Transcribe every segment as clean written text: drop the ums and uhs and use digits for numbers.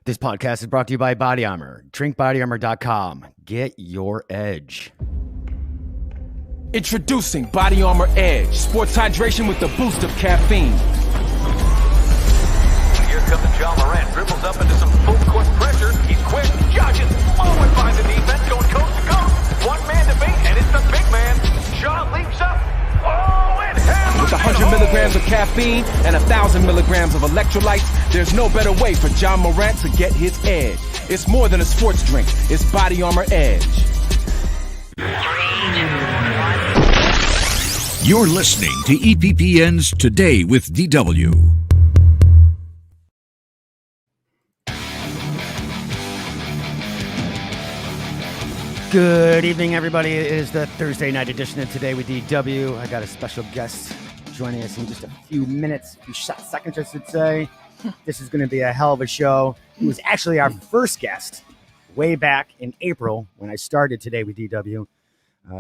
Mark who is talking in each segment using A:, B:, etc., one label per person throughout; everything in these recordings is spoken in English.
A: This podcast is brought to you by Body Armor. DrinkBodyArmor.com. Get your edge.
B: Introducing Body Armor Edge, sports hydration with the boost of caffeine.
C: Here comes John Morant, dribbles up into some full court pressure. He's quick, judges, and finds the defense, going coast to coast. One man to beat, and it's the big man. John leaps up. Oh, and hammers
B: With 100 milligrams of caffeine and 1,000 milligrams of electrolytes, there's no better way for John Morant to get his edge. It's more than a sports drink. It's Body Armor Edge.
D: You're listening to EPPN's Today with DW.
A: Good evening, everybody. It is the Thursday night edition of Today with DW. I got a special guest joining us in just a few minutes, a few seconds, I should say. This is going to be a hell of a show. He was actually our first guest way back in April when I started Today with DW.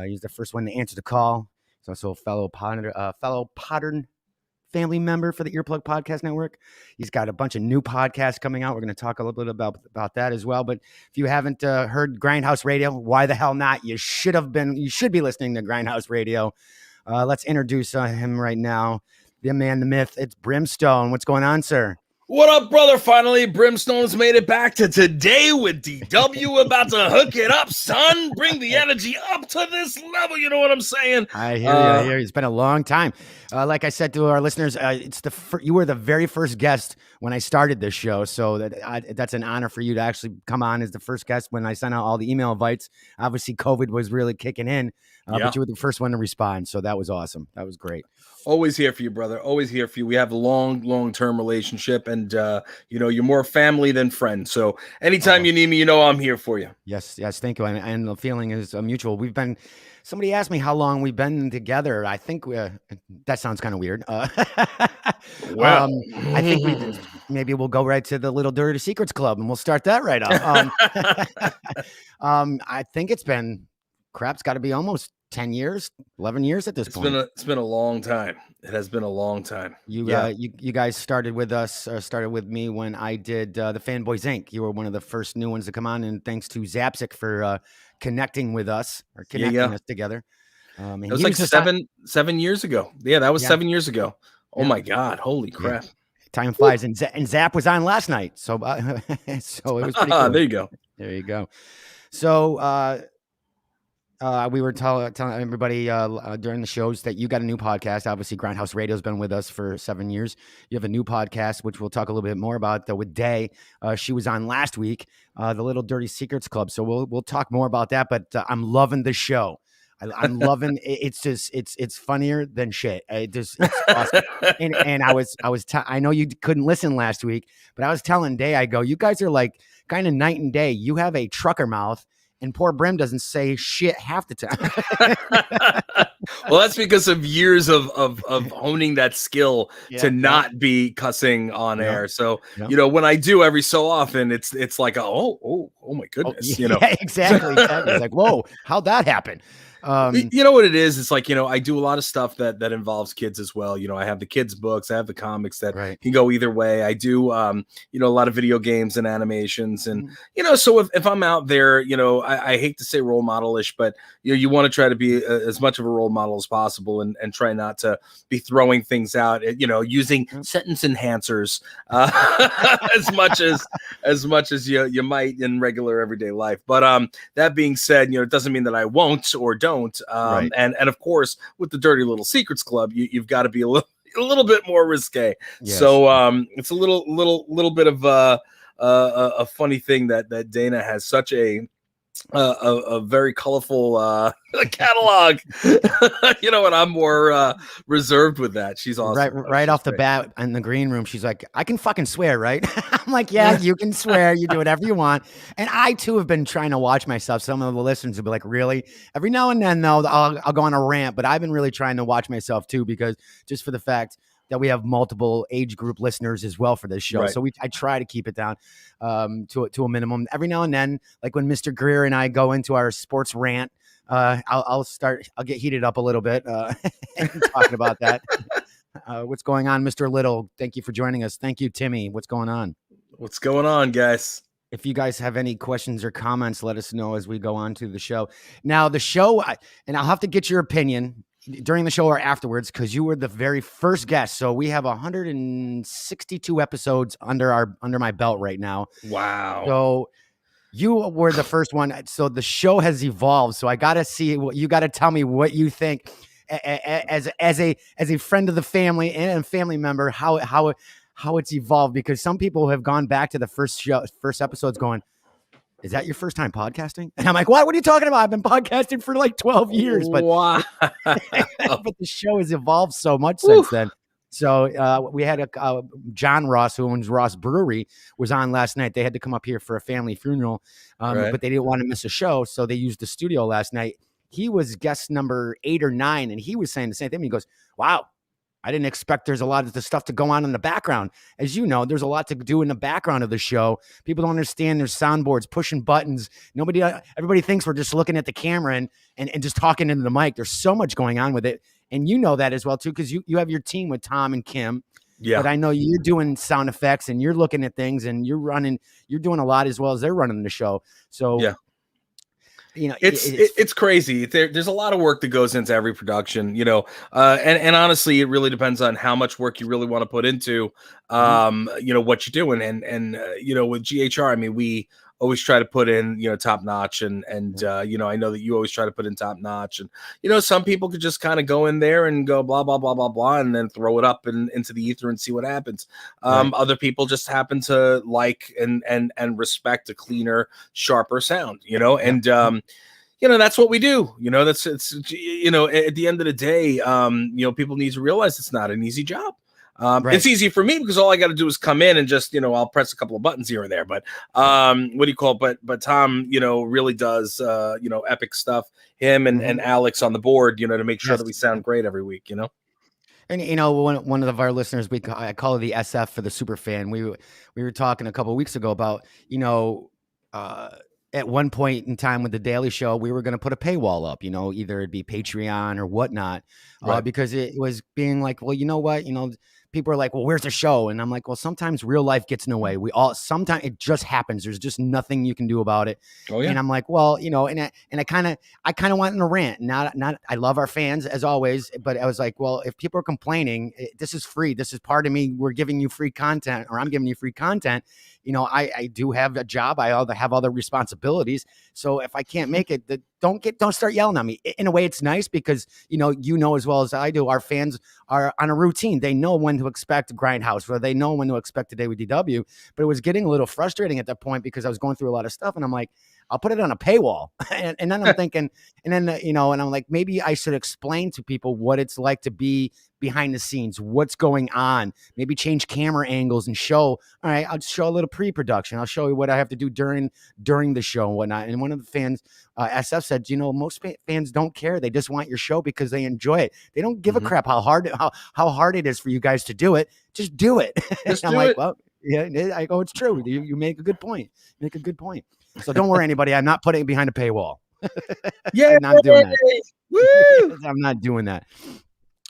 A: He was the first one to answer the call. He's also a fellow Podern family member for the Earplug Podcast Network. He's got a bunch of new podcasts coming out. We're going to talk a little bit about that as well. But if you haven't heard Grindhouse Radio, why the hell not? You should be listening to Grindhouse Radio. Let's introduce him right now. The man, the myth. It's Brimstone. What's going on, sir?
E: What up, brother? Finally, Brimstone's made it back to Today with DW. About to hook it up, son. Bring the energy up to this level. You know what I'm saying?
A: I hear you. I hear you. It's been a long time. Like I said to our listeners, you were the very first guest when I started this show. So that's an honor for you to actually come on as the first guest when I sent out all the email invites. Obviously, COVID was really kicking in, but you were the first one to respond. So that was awesome. That was great.
E: Always here for you, brother. Always here for you. We have a long-term relationship, and you're more family than friend. So anytime you need me, I'm here for you.
A: Yes, thank you. And the feeling is mutual. Somebody asked me how long we've been together. I think that sounds kind of weird. I think maybe we'll go right to the Little Dirty Secrets Club, and we'll start that right off. I think it's been it's got to be almost 10 years, 11 years at this point.
E: It's been a long time. It has been a long time.
A: You guys started with me when I did the Fanboys Inc. You were one of the first new ones to come on, and thanks to Zapsik for connecting with us or connecting us together.
E: It was like 7 years ago. Yeah, that was 7 years ago. Oh my God. Holy crap.
A: Yeah. Time flies. And Zap was on last night. So, so it was pretty cool.
E: There you go.
A: There you go. So, we were telling everybody during the shows that you got a new podcast. Obviously, Grindhouse Radio has been with us for 7 years. You have a new podcast, which we'll talk a little bit more about with Day. She was on last week, the Little Dirty Secrets Club. So we'll talk more about that. But I'm loving the show. I'm loving it. It's funnier than shit. It's awesome. And I know you couldn't listen last week, but I was telling Day, I go, you guys are like kind of night and day. You have a trucker mouth. And poor Brim doesn't say shit half the time.
E: Well, that's because of years of honing that skill to not be cussing on air. So, when I do every so often, it's like, oh my goodness,
A: exactly. It's like, whoa, how'd that happen?
E: You know what it is? It's like, I do a lot of stuff that involves kids as well. I have the kids books, I have the comics that can go either way. I do, a lot of video games and animations. And, so if I'm out there, I hate to say role model-ish, but you want to try to be as much of a role model as possible and try not to be throwing things out, using sentence enhancers as much as you might in regular everyday life. But that being said, it doesn't mean that I won't or don't. And of course, with the Dirty Little Secrets Club, you've got to be a little bit more risque. Yes. So it's a little bit of a funny thing that Dana has such a very colorful catalog, and I'm more reserved with that. She's awesome.
A: Right off the bat in the green room, she's like, I can fucking swear, right? I'm like, yeah, you can swear. You do whatever you want. And I too have been trying to watch myself. Some of the listeners will be like, really? Every now and then, though, I'll go on a rant, but I've been really trying to watch myself too, because just for the fact that we have multiple age group listeners as well for this show. Right. So I try to keep it down to a minimum. Every now and then, like when Mr. Greer and I go into our sports rant, I'll get heated up a little bit talking about that. What's going on, Mr. Little? Thank you for joining us. Thank you, Timmy. What's going on?
E: What's going on, guys?
A: If you guys have any questions or comments, let us know as we go on to the show. Now, the show, and I'll have to get your opinion during the show or afterwards, because you were the very first guest. So we have 162 episodes under my belt right now.
E: Wow.
A: So you were the first one. So the show has evolved. So I got to see what you got to tell me what you think as a friend of the family and a family member, how it's evolved, because some people have gone back to the first episodes going, is that your first time podcasting? And I'm like, what are you talking about? I've been podcasting for like 12 years, but,
E: wow.
A: but the show has evolved so much since then. So we had John Ross, who owns Ross Brewery, was on last night. They had to come up here for a family funeral, but they didn't want to miss a show. So they used the studio last night. He was guest number 8 or 9, and he was saying the same thing. He goes, wow, I didn't expect there's a lot of the stuff to go on in the background. As you know, there's a lot to do in the background of the show. People don't understand there's soundboards, pushing buttons. Everybody thinks we're just looking at the camera and just talking into the mic. There's so much going on with it. And you know that as well, too, because you have your team with Tom and Kim. Yeah. But I know you're doing sound effects and you're looking at things and you're doing a lot as well as they're running the show. So, yeah. You know,
E: it's crazy. There's a lot of work that goes into every production, you know, and honestly, it really depends on how much work you really want to put into, you know, what you're doing. And you know, with GHR, I mean, we always try to put in, you know, top notch and you know, I know that you always try to put in top notch, and, you know, some people could just kind of go in there and go blah, blah, blah, blah, blah, and then throw it up into the ether and see what happens. Other people just happen to like and respect a cleaner, sharper sound, you know, and, you know, that's what we do. You know, you know, at the end of the day, you know, people need to realize it's not an easy job. It's easy for me because all I got to do is come in and just, you know, I'll press a couple of buttons here and there. But what do you call it? But Tom, you know, really does, you know, epic stuff. Him and Alex on the board, you know, to make sure that we sound great every week, you know.
A: And, you know, one of our listeners, I call it the SF for the super fan. We were talking a couple of weeks ago about, you know, at one point in time with the Daily Show, we were going to put a paywall up, you know, either it'd be Patreon or whatnot, because it was being like, well, you know what, you know, people are like, well, where's the show? And I'm like, well, sometimes real life gets in the way. Sometimes it just happens. There's just nothing you can do about it. Oh, yeah. And I'm like, well, you know, and I kind of went in a rant. Not, I love our fans as always, but I was like, well, if people are complaining, this is free. This is part of me. We're giving you free content, or I'm giving you free content. You know, I do have a job. I have other responsibilities. So if I can't make it, don't start yelling at me. In a way, it's nice because, you know as well as I do, our fans are on a routine. They know when to expect Grindhouse, or they know when to expect Today with DW. But it was getting a little frustrating at that point because I was going through a lot of stuff, and I'm like, I'll put it on a paywall. and then I'm thinking, and then, you know, and I'm like, maybe I should explain to people what it's like to be behind the scenes, what's going on, maybe change camera angles and show, all right, I'll show a little pre-production. I'll show you what I have to do during the show and whatnot. And one of the fans, SF, said, you know, most fans don't care. They just want your show because they enjoy it. They don't give a crap how hard it is for you guys to do it. Just do it. I'm like, well, yeah, I go, it's true. You make a good point. So don't worry, anybody. I'm not putting it behind a paywall. Yeah, I'm not doing that. Woo! I'm not doing that.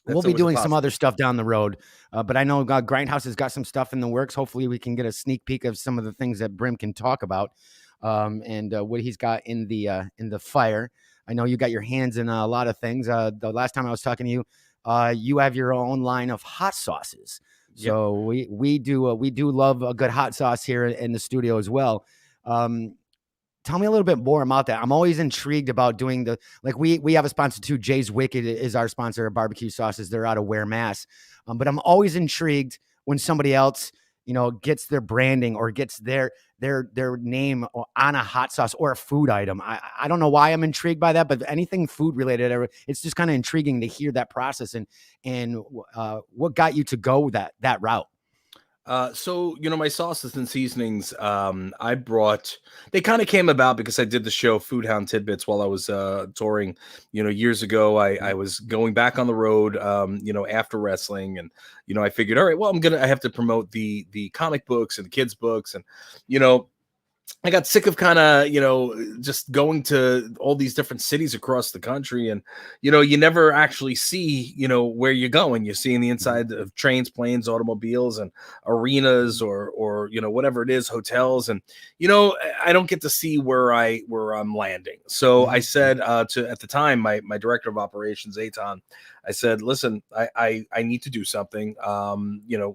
A: We'll be doing some other stuff down the road, but I know Grindhouse has got some stuff in the works. Hopefully, we can get a sneak peek of some of the things that Brim can talk about, and what he's got in the fire. I know you got your hands in a lot of things. The last time I was talking to you, you have your own line of hot sauces. So we do love a good hot sauce here in the studio as well. Tell me a little bit more about that. I'm always intrigued about doing we have a sponsor too. Jay's Wicked is our sponsor of barbecue sauces. They're out of Ware, Mass. But I'm always intrigued when somebody else, you know, gets their branding or gets their name on a hot sauce or a food item. I don't know why I'm intrigued by that, but anything food related, it's just kind of intriguing to hear that process and what got you to go that route.
E: So, you know, my sauces and seasonings, they kind of came about because I did the show Food Hound Tidbits while I was touring, you know, years ago. I was going back on the road, you know, after wrestling, and, you know, I figured, all right, well, I have to promote the comic books and the kids books, and, you know, I got sick of kind of, just going to all these different cities across the country. And, you never actually see, where you're going. You're seeing the inside of trains, planes, automobiles, and arenas or, whatever it is, hotels. And, I don't get to see where I'm landing. So I said at the time, my director of operations, Aton, I said, listen, I need to do something.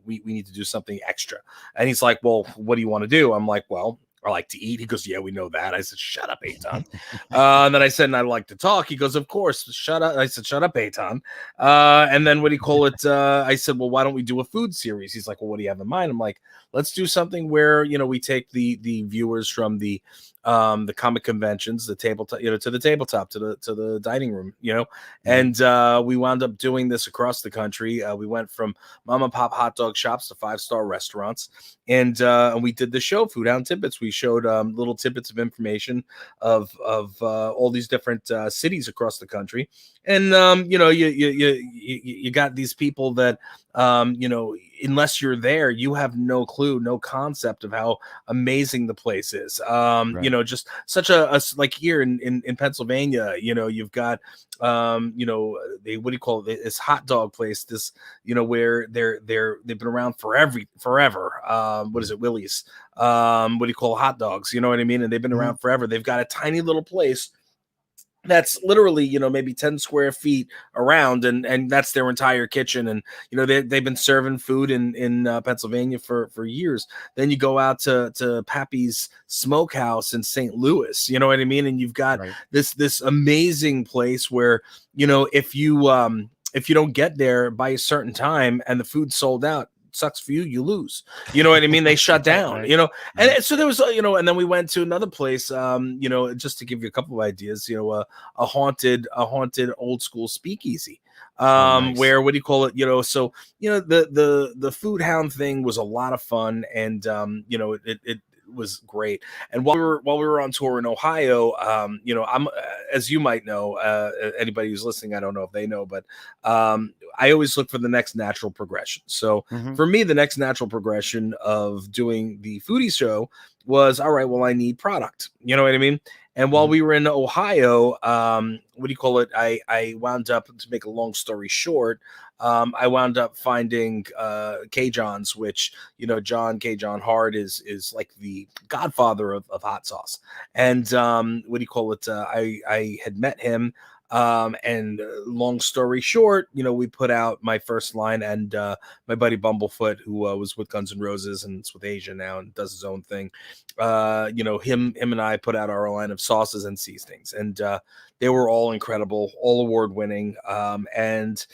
E: We need to do something extra. And he's like, well, what do you want to do? I'm like, well, I like to eat. He goes, yeah, we know that. I said, shut up, Aton. And then I said, and I like to talk. He goes, of course, shut up. I said, shut up, Aton. And then what do you call it? I said, well, why don't we do a food series? He's like, well, what do you have in mind? I'm like, let's do something where, we take the viewers from the comic conventions, the tabletop, to the tabletop, to the dining room, and we wound up doing this across the country. We went from mom and pop hot dog shops to 5-star restaurants, and we did the show Foodhound Tidbits. We showed little tidbits of information of all these different cities across the country, and you got these people that unless you're there, you have no clue, no concept of how amazing the place is. Right. Just such a like here in Pennsylvania, you've got what do you call it? This hot dog place, this, where they've been around forever. What is it? Willie's. What do you call hot dogs? You know what I mean? And they've been around forever. They've got a tiny little place that's literally, maybe 10 square feet around, and that's their entire kitchen. And, they've been serving food in Pennsylvania for years. Then you go out to Pappy's Smokehouse in St. Louis, you know what I mean? And you've got this amazing place where, if you don't get there by a certain time and the food's sold out, sucks for you, you lose, you know what I mean? They shut down, and so there was, and then we went to another place, just to give you a couple of ideas, a haunted old school speakeasy, nice. Where, what do you call it? So, the Food Hound thing was a lot of fun, and, it was great. And while we were on tour in Ohio, I'm, as you might know, anybody who's listening, I don't know if they know, but I always look for the next natural progression. So for me, the next natural progression of doing the foodie show was, all right, well, I need product. You know what I mean? And while we were in Ohio, what do you call it? I wound up, to make a long story short, I wound up finding K-John's, which, John Hart is like the godfather of hot sauce. And what do you call it? I had met him. And long story short, we put out my first line, and my buddy Bumblefoot, who was with Guns N' Roses and it's with Asia now and does his own thing. Him and I put out our line of sauces and seasonings, and they were all incredible, all award winning. And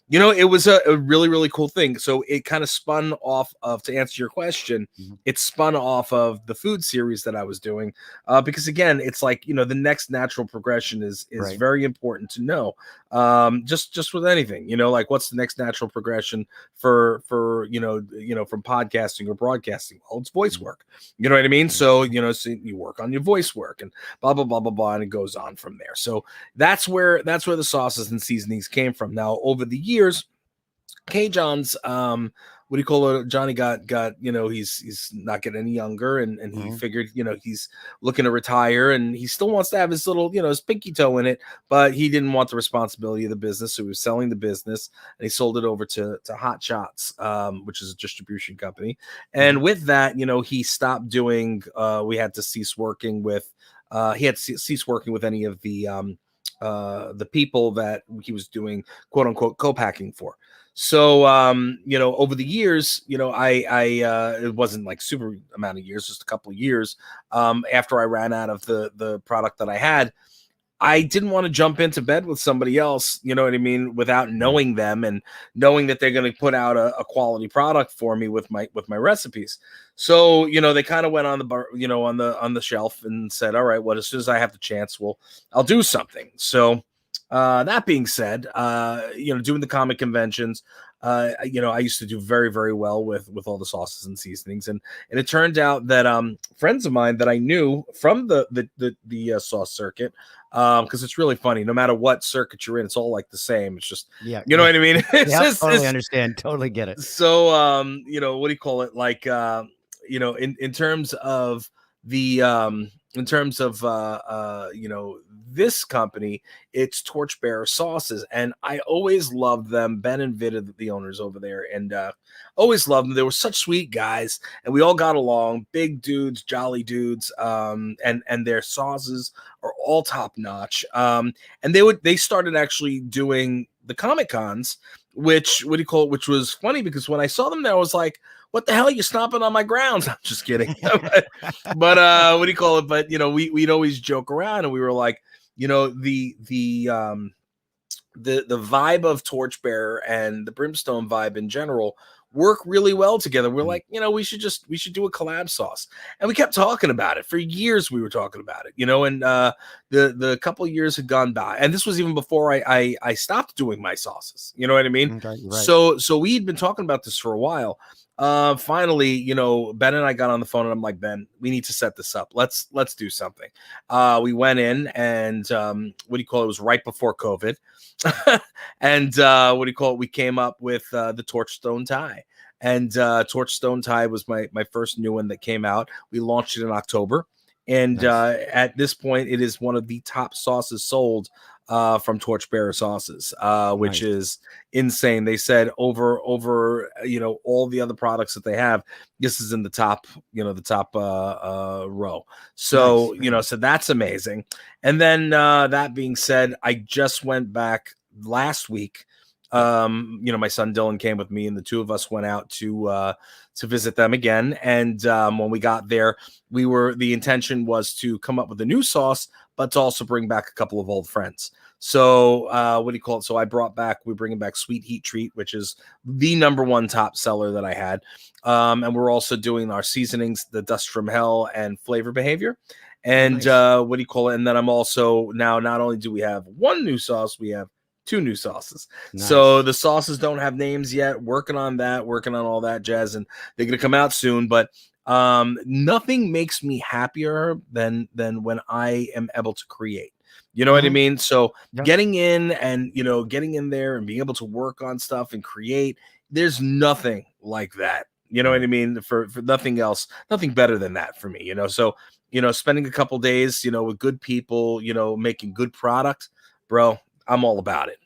E: it was a really, really cool thing. So it kind of spun off of, to answer your question, it spun off of the food series that I was doing, because again, it's like, the next natural progression is right. Very important to know. Just with anything, like what's the next natural progression for from podcasting or broadcasting? Well, it's voice work. You know what I mean? So, so you work on your voice work and blah, blah, blah, blah, blah, and it goes on from there. So that's where the sauces and seasonings came from. Now, over the years, K-John's, what do you call it? Johnny got, he's not getting any younger, and he figured, he's looking to retire, and he still wants to have his little, his pinky toe in it, but he didn't want the responsibility of the business. So he was selling the business, and he sold it over to Hot Shots, which is a distribution company. And with that, he stopped doing, we had to cease working with, cease working with any of the people that he was doing quote unquote co-packing for. So, over the years, it wasn't like super amount of years, just a couple of years, after I ran out of the product that I had, I didn't want to jump into bed with somebody else, you know what I mean, without knowing them and knowing that they're going to put out a quality product for me with my recipes. So, they kind of went on the bar, on the shelf and said, all right, well, as soon as I have the chance, I'll do something. So, that being said, doing the comic conventions, I used to do very, very well with all the sauces and seasonings, and it turned out that friends of mine that I knew from the sauce circuit, because it's really funny. No matter what circuit you're in, it's all like the same. It's just, you know what I mean? It's
A: totally understand, totally get it.
E: So, what do you call it? Like, in terms of in terms of this company, it's Torchbearer Sauces, and I always loved them. Ben and Vida, the owners over there, and always loved them. They were such sweet guys, and we all got along. Big dudes, jolly dudes, and their sauces are all top notch. And they started actually doing the Comic Cons, which was funny because when I saw them there, I was like, what the hell are you stomping on my grounds? I'm just kidding. But But we'd always joke around, and we were like, the vibe of Torchbearer and the Brimstone vibe in general work really well together. We're like, we should do a collab sauce. And we kept talking about it for years. We were talking about it, and the couple of years had gone by, and this was even before I stopped doing my sauces. You know what I mean?
A: Okay, right.
E: So we'd been talking about this for a while. Finally, Ben and I got on the phone, and I'm like, Ben, we need to set this up. Let's do something. We went in, and it was right before COVID. And we came up with the Torchstone tie. And Torchstone tie was my first new one that came out. We launched it in October. And nice. At this point, it is one of the top sauces sold from Torchbearer Sauces, which is insane. They said over all the other products that they have, this is in the top, row. So nice. So that's amazing. And then that being said, I just went back last week. My son Dylan came with me, and the two of us went out to visit them again. And when we got there, the intention was to come up with a new sauce, but to also bring back a couple of old friends. So So we're bringing back Sweet Heat Treat, which is the #1 top seller that I had. And we're also doing our seasonings, the Dust from Hell and Flavor Behavior. And nice. And then I'm also now, not only do we have one new sauce, we have 2 new sauces. Nice. So the sauces don't have names yet. Working on all that jazz, and they're gonna come out soon. But nothing makes me happier than when I am able to create. You know what I mean? So getting in there and being able to work on stuff and create, there's nothing like that. You know what I mean? For nothing else, nothing better than that for me. So spending a couple days, with good people, making good product, bro, I'm all about it.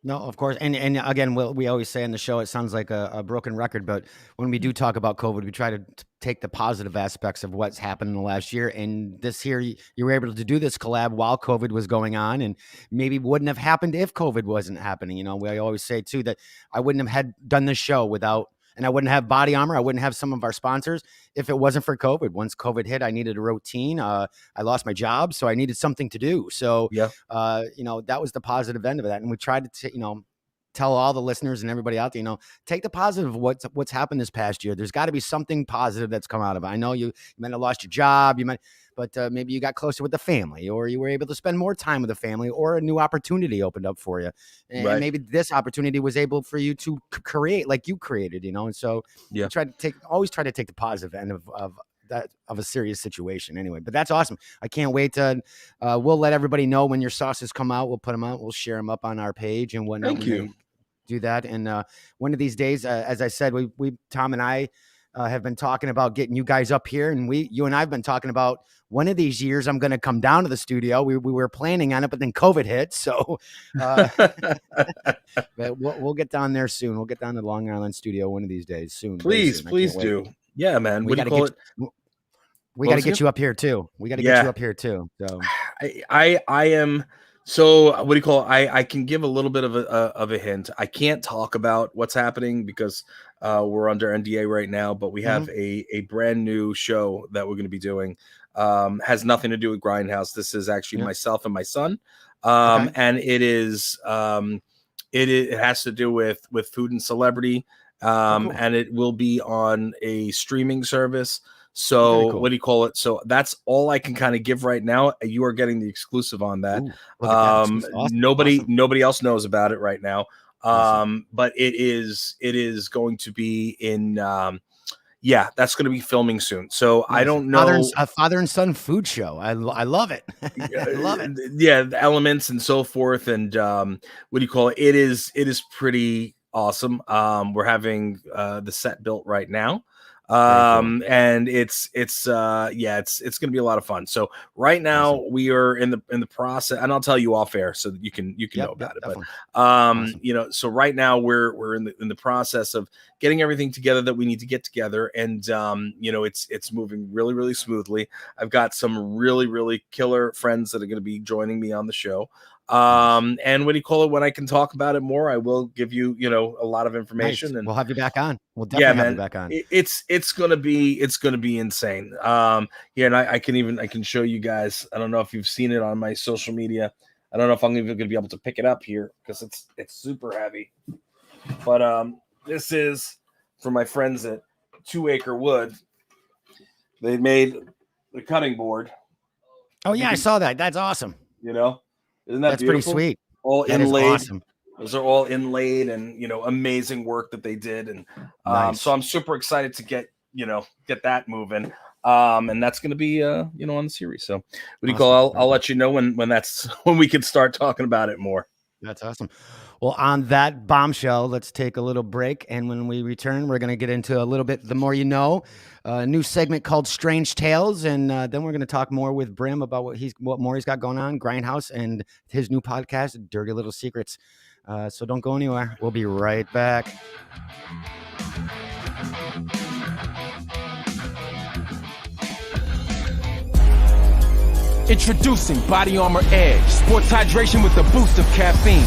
A: No, of course. And again, we always say on the show, it sounds like a broken record, but when we do talk about COVID, we try to take the positive aspects of what's happened in the last year. And this year, you were able to do this collab while COVID was going on, and maybe wouldn't have happened if COVID wasn't happening. We always say too, that I wouldn't have done this show without, and I wouldn't have Body Armor. I wouldn't have some of our sponsors if it wasn't for COVID. Once COVID hit, I needed a routine. I lost my job, so I needed something to do. So, that was the positive end of that. And we tried to, tell all the listeners and everybody out there, take the positive of what's happened this past year. There's got to be something positive that's come out of it. I know you might have lost your job, but maybe you got closer with the family, or you were able to spend more time with the family, or a new opportunity opened up for you. And maybe this opportunity was able for you to create like you created, And so you always try to take the positive end of a serious situation anyway. But that's awesome. I can't wait to, we'll let everybody know when your sauces come out. We'll put them out. We'll share them up on our page and whatnot.
E: Thank you.
A: Do that. And one of these days, as I said, Tom and I have been talking about getting you guys up here, and you and I have been talking about one of these years I'm going to come down to the studio. We were planning on it, but then COVID hit. So but we'll get down there soon. We'll get down to the Long Island studio one of these days soon.
E: Please do. Yeah, man.
A: We got to get you up here too. So
E: I am. So I can give a little bit of a hint. I can't talk about what's happening because we're under NDA right now, but we have a brand new show that we're going to be doing. Has nothing to do with Grindhouse. This is actually myself and my son. And it is it has to do with food and celebrity. Cool. And it will be on a streaming service. So cool. So that's all I can kind of give right now. You are getting the exclusive on that.
A: Ooh, awesome.
E: Nobody else knows about it right now.
A: Awesome.
E: But it is going to be in that's going to be filming soon. So nice. I don't know.
A: A father and son food show. I love it. I love it.
E: Yeah, the elements and so forth. And It is pretty awesome. We're having the set built right now. And it's going to be a lot of fun. So right now we are in the process, and I'll tell you off air so that you can know about it.
A: Definitely.
E: But so right now we're in the process of getting everything together that we need to get together, and it's moving really, really smoothly. I've got some really, really killer friends that are going to be joining me on the show. And when I can talk about it more, I will give you, a lot of information.
A: Nice.
E: And
A: we'll have you back on. We'll definitely have you back on.
E: It's gonna be insane. And I can show you guys. I don't know if you've seen it on my social media. I don't know if I'm even gonna be able to pick it up here because it's super heavy. But this is for my friends at 2 Acre Wood. They made the cutting board.
A: Oh yeah, I saw that. That's awesome.
E: Isn't that
A: That's
E: beautiful?
A: Pretty sweet.
E: All
A: that
E: inlaid.
A: Is awesome.
E: Those are all inlaid and, amazing work that they did. And
A: nice.
E: So I'm super excited to get that moving. And that's going to be, on the series. So what do you call? I'll let you know when we can start talking about it more.
A: That's awesome. Well, on that bombshell, let's take a little break. And when we return, we're going to get into a little bit the more you know, a new segment called Strange Tales. And then we're going to talk more with Brim about what more he's got going on, Grindhouse, and his new podcast, Dirty Little Secrets. So don't go anywhere. We'll be right back.
B: Introducing Body Armor Edge, sports hydration with a boost of caffeine.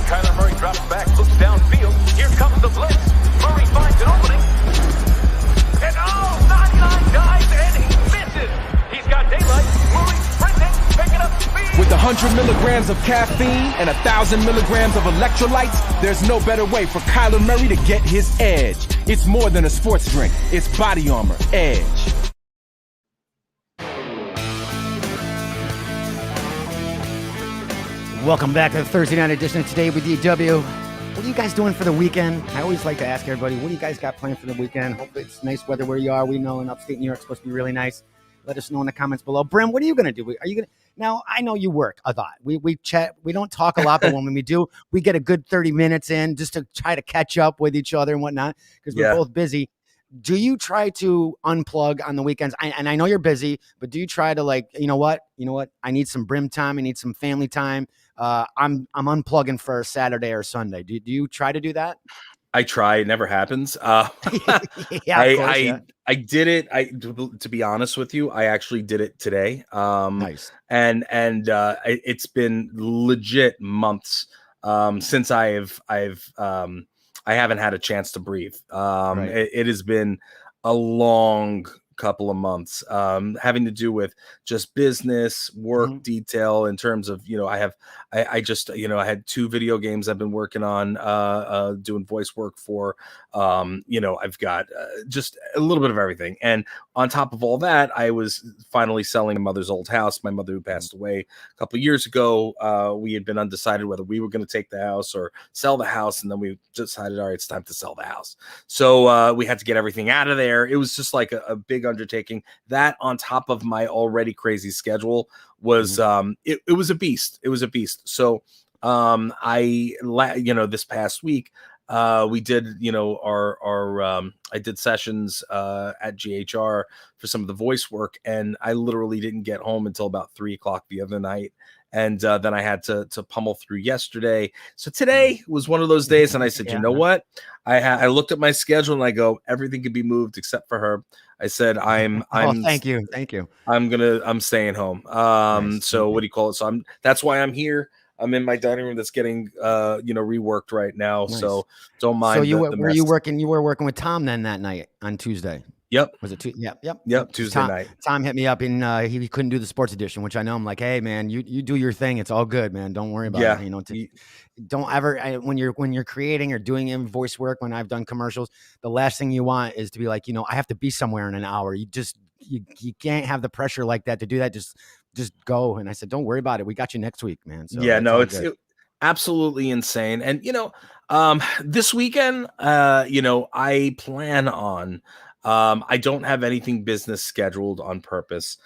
C: Kyler Murray drops back, looks downfield. Here comes the blitz. Murray finds an opening. And 99 dives and he misses. He's got daylight. Murray sprinting, picking up speed.
B: With 100 milligrams of caffeine and 1,000 milligrams of electrolytes, there's no better way for Kyler Murray to get his edge. It's more than a sports drink. It's Body Armor Edge.
A: Welcome back to the Thursday night edition of Today with DW. What are you guys doing for the weekend? I always like to ask everybody, what do you guys got planned for the weekend? Hopefully it's nice weather where you are. We know in upstate New York it's supposed to be really nice. Let us know in the comments below. Brim, what are you going to do? Are you going to... Now, I know you work a lot. We chat. We don't talk a lot, but when we do, we get a good 30 minutes in just to try to catch up with each other and whatnot because we're both busy. Do you try to unplug on the weekends? And I know you're busy, but do you try to you know what? I need some Brim time. I need some family time. I'm unplugging for a Saturday or Sunday. Do you try to do that?
E: I try. It never happens.
A: Yeah,
E: I did it. To be honest with you, I actually did it today.
A: Nice.
E: And it's been legit months since I haven't had a chance to breathe. It has been a long couple of months, having to do with just business, work, detail in terms of, I had 2 video games I've been working on, doing voice work for, I've got just a little bit of everything. And on top of all that, I was finally selling my mother's old house. My mother who passed away a couple of years ago. We had been undecided whether we were going to take the house or sell the house. And then we decided, all right, it's time to sell the house. So we had to get everything out of there. It was just like a big undertaking. That on top of my already crazy schedule was it was a beast. It was a beast. So this past week we did I did sessions at GHR for some of the voice work, and I literally didn't get home until about 3:00 the other night. And then I had to pummel through yesterday. So today was one of those days. And I said, you know what? I looked at my schedule and I go, everything could be moved except for her. I said,
A: thank you.
E: I'm staying home.
A: Nice.
E: So what do you call it? So that's why I'm here. I'm in my dining room that's getting, reworked right now. Nice. So don't mind.
A: So you were working with Tom then that night on Tuesday.
E: Yep.
A: Was it
E: Yep. Tuesday night.
A: Tom hit me up and he couldn't do the sports edition, which I know. I'm like, hey man, you do your thing. It's all good, man. Don't worry about it. Don't ever when you're creating or doing voice work. When I've done commercials, the last thing you want is to be like, I have to be somewhere in an hour. You can't have the pressure like that to do that. Just go. And I said, don't worry about it. We got you next week, man. So it's
E: absolutely insane. And this weekend, I plan on. I don't have anything business scheduled on purpose.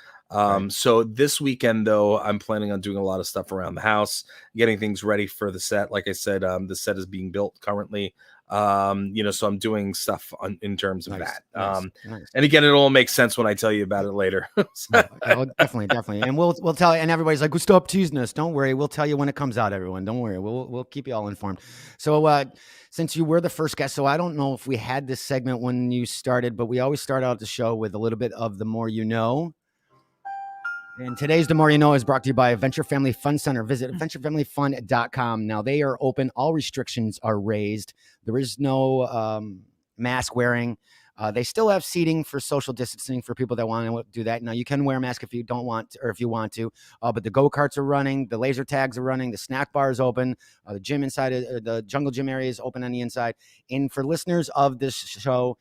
E: So this weekend, though, I'm planning on doing a lot of stuff around the house, getting things ready for the set. Like I said, the set is being built currently. So I'm doing stuff in terms of that.
A: Nice.
E: And again, it all makes sense when I tell you about it later.
A: Definitely. And we'll tell you, and everybody's like, well, stop teasing us. Don't worry. We'll tell you when it comes out, everyone. Don't worry. We'll keep you all informed. So, since you were the first guest, so I don't know if we had this segment when you started, but we always start out the show with a little bit of The More You Know. And today's The More You Know is brought to you by Venture Family Fun Center. Visit venturefamilyfun.com. Now, they are open. All restrictions are raised. There is no mask wearing. They still have seating for social distancing for people that want to do that. Now, you can wear a mask if you don't want to, or if you want to. But the go-karts are running. The laser tags are running. The snack bar is open. The gym inside, the jungle gym area is open on the inside. And for listeners of this show,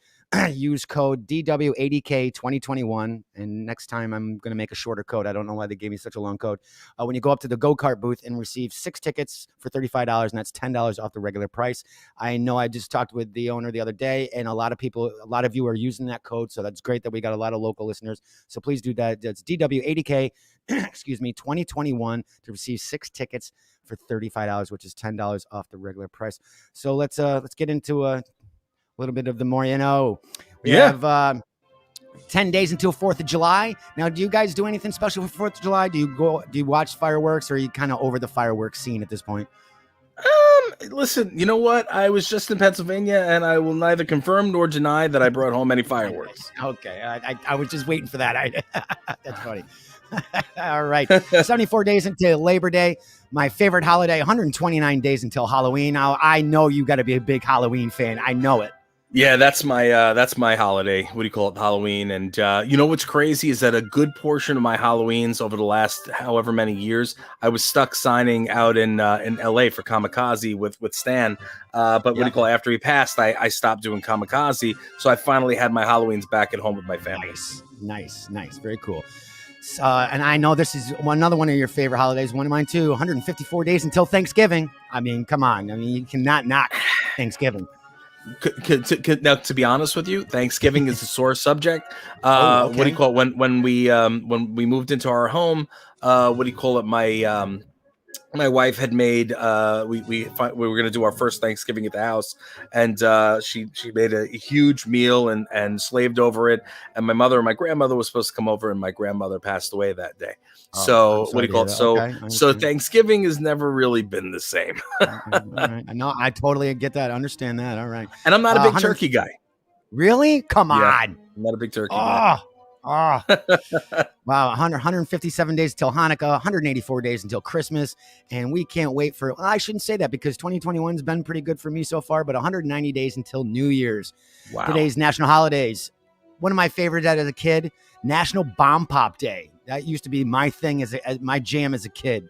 A: use code DW80K2021. And next time I'm going to make a shorter code. I don't know why they gave me such a long code. When you go up to the go-kart booth and receive 6 tickets for $35, and that's $10 off the regular price. I know I just talked with the owner the other day, and a lot of you are using that code. So that's great that we got a lot of local listeners. So please do that. That's DW80K, 2021 to receive 6 tickets for $35, which is $10 off the regular price. So let's get into a little bit of The More You Know. We have 10 days until 4th of July. Now, do you guys do anything special for 4th of July? Do you watch fireworks, or are you kind of over the fireworks scene at this point?
E: Listen, you know what? I was just in Pennsylvania, and I will neither confirm nor deny that I brought home any fireworks.
A: Okay. I was just waiting for that. That's funny. All right. 74 days until Labor Day. My favorite holiday, 129 days until Halloween. Now, I know you got to be a big Halloween fan. I know it.
E: Yeah, that's my holiday. What do you call it? Halloween. And what's crazy is that a good portion of my Halloweens over the last however many years, I was stuck signing out in LA for Kamikaze with Stan. But what do you call it? After he passed, I stopped doing Kamikaze. So I finally had my Halloweens back at home with my family.
A: Nice. Very cool. And I know this is another one of your favorite holidays. One of mine too. 154 days until Thanksgiving. I mean, come on. I mean, you cannot knock Thanksgiving.
E: Now, to be honest with you, Thanksgiving is a sore subject. What do you call it? When we moved into our home, what do you call it? My wife had made we were going to do our first Thanksgiving at the house, and she made a huge meal and slaved over it. And my mother and my grandmother was supposed to come over, and my grandmother passed away that day. So what do you call it? So Thanksgiving has never really been the same.
A: All right. No, I totally get that. I understand that. All right.
E: And I'm not a big turkey guy.
A: Really? Come on.
E: I'm not a big turkey guy.
A: Wow, 157 days until Hanukkah, 184 days until Christmas, and we can't wait for, I shouldn't say that because 2021's been pretty good for me so far, but 190 days until New Year's.
E: Wow. Today's
A: national holidays. One of my favorites as a kid, National Bomb Pop Day. That used to be my thing, as my jam as a kid.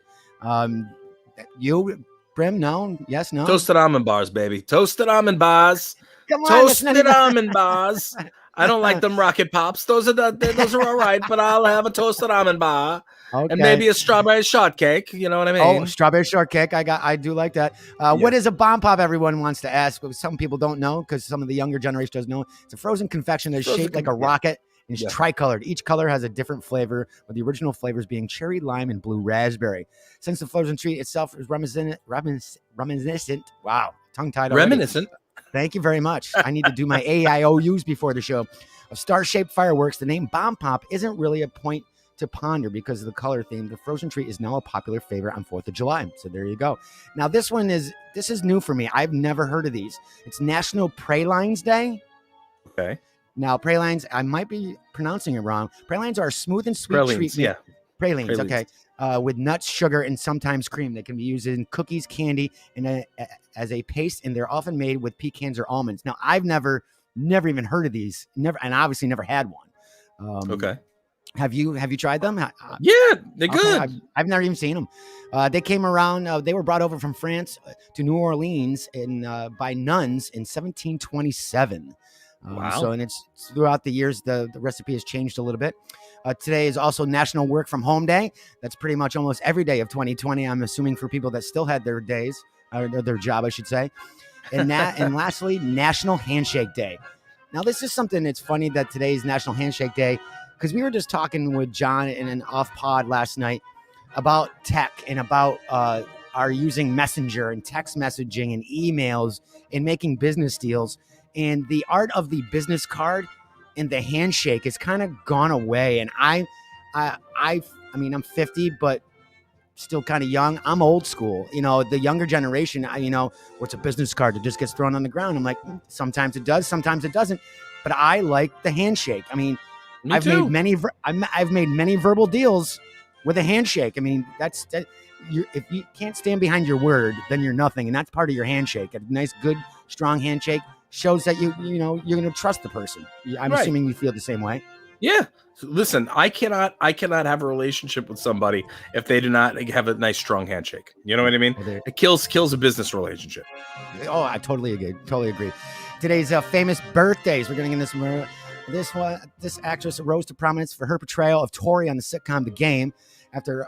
A: You, Brim, no? Yes, no?
E: Toasted almond bars, baby. Toasted almond bars.
A: Come on.
E: Toasted almond bars. I don't like them rocket pops. Those are all right, but I'll have a toasted almond bar and maybe a strawberry shortcake. You know what I mean?
A: Oh, strawberry shortcake. I do like that. What is a bomb pop? Everyone wants to ask, but some people don't know because some of the younger generation doesn't know. It's a frozen confection that's shaped like a rocket. And it's tricolored. Each color has a different flavor, with the original flavors being cherry, lime, and blue raspberry. Since the frozen treat itself is reminiscent. Wow, tongue-tied already.
E: Reminiscent.
A: Thank you very much. I need to do my AIOUs before the show. Of star-shaped fireworks, the name Bomb Pop isn't really a point to ponder because of the color theme. The frozen treat is now a popular favorite on 4th of July. So there you go. Now, this is new for me. I've never heard of these. It's National Pralines Day.
E: Okay.
A: Now, pralines, I might be pronouncing it wrong. Pralines are a smooth and sweet treat.
E: Yeah.
A: Pralines, okay. With nuts, sugar, and sometimes cream. They can be used in cookies, candy, and as a paste, and they're often made with pecans or almonds. Now, I've never even heard of these. And obviously never had one.
E: Okay.
A: Have you tried them?
E: Yeah, they're good.
A: I've never even seen them. They came around. They were brought over from France to New Orleans by nuns in 1727.
E: Wow.
A: So, and it's throughout the years, the recipe has changed a little bit. Today is also National Work From Home Day. That's pretty much almost every day of 2020. I'm assuming for people that still had their days, or their job, I should say. And lastly, National Handshake Day. Now, this is something that's funny that today is National Handshake Day, because we were just talking with John in an off pod last night about tech and about are using Messenger and text messaging and emails and making business deals. And the art of the business card and the handshake has kind of gone away. And I mean, I'm 50, but still kind of young. I'm old school. The younger generation, what's a business card that just gets thrown on the ground? I'm like, sometimes it does, sometimes it doesn't. But I like the handshake. I mean, I've made many verbal deals with a handshake. I mean, if you can't stand behind your word, then you're nothing. And that's part of your handshake. A nice, good, strong handshake shows that you're going to trust the person. I'm assuming you feel the same way.
E: Yeah. Listen, I cannot have a relationship with somebody if they do not have a nice, strong handshake. You know what I mean? It kills a business relationship.
A: Oh, I totally agree. Today's famous birthdays. We're getting in this actress rose to prominence for her portrayal of Tori on the sitcom The Game. After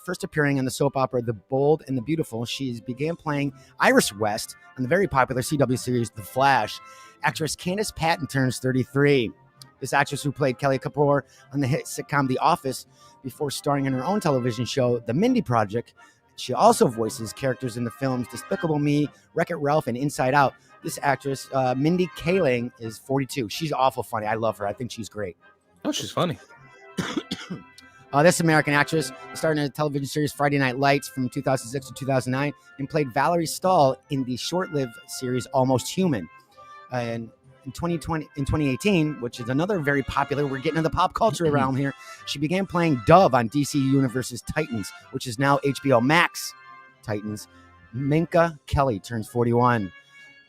A: first appearing on the soap opera The Bold and the Beautiful, she began playing Iris West on the very popular CW series The Flash. Actress Candice Patton turns 33. This actress, who played Kelly Kapoor on the hit sitcom The Office before starring in her own television show The Mindy Project, she also voices characters in the films Despicable Me, Wreck-It Ralph, and Inside Out. This actress, Mindy Kaling, is 42. She's awful funny. I love her. I think she's great.
E: Oh, she's funny.
A: This American actress starred in a television series Friday Night Lights from 2006 to 2009 and played Valerie Stahl in the short-lived series Almost Human. And in 2018, which is another very popular, we're getting into the pop culture realm here, she began playing Dove on DC Universe's Titans, which is now HBO Max Titans. Minka Kelly turns 41.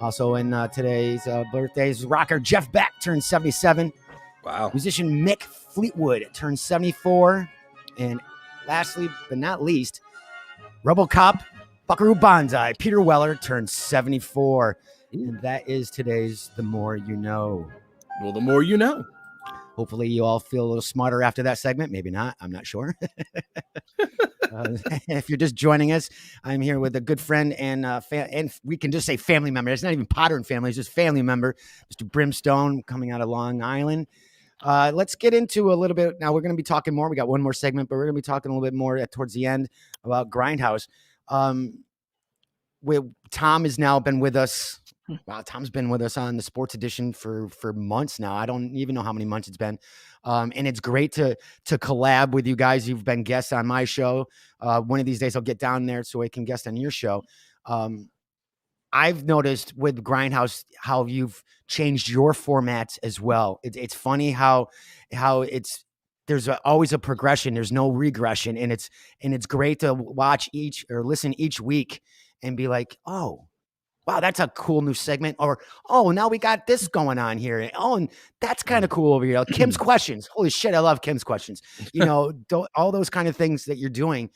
A: Also in today's birthdays, rocker Jeff Beck turns 77.
E: Wow.
A: Musician Mick Fleetwood turns 74. And lastly, but not least, RoboCop Buckaroo Banzai Peter Weller turns 74. And that is today's The More You Know.
E: Well, the more you know.
A: Hopefully you all feel a little smarter after that segment. Maybe not. I'm not sure. If you're just joining us, I'm here with a good friend and we can just say family member. It's not even Podern family. It's just family member, Mr. Brimstone, coming out of Long Island. Let's get into a little bit. Now, we're going to be talking more. We got one more segment, but we're going to be talking a little bit more towards the end about Grindhouse. Tom has now been with us. Wow, Tom's been with us on the sports edition for months now. I don't even know how many months it's been. And it's great to collab with you guys. You've been guests on my show. One of these days I'll get down there so I can guest on your show. I've noticed with Grindhouse how you've changed your formats as well. It's funny how there's always a progression. There's no regression, and it's great to watch listen each week and be like, oh, wow, that's a cool new segment. Or, oh, now we got this going on here. Oh, and that's kind of cool over here. Kim's questions. Holy shit, I love Kim's questions. All those kind of things that you're doing,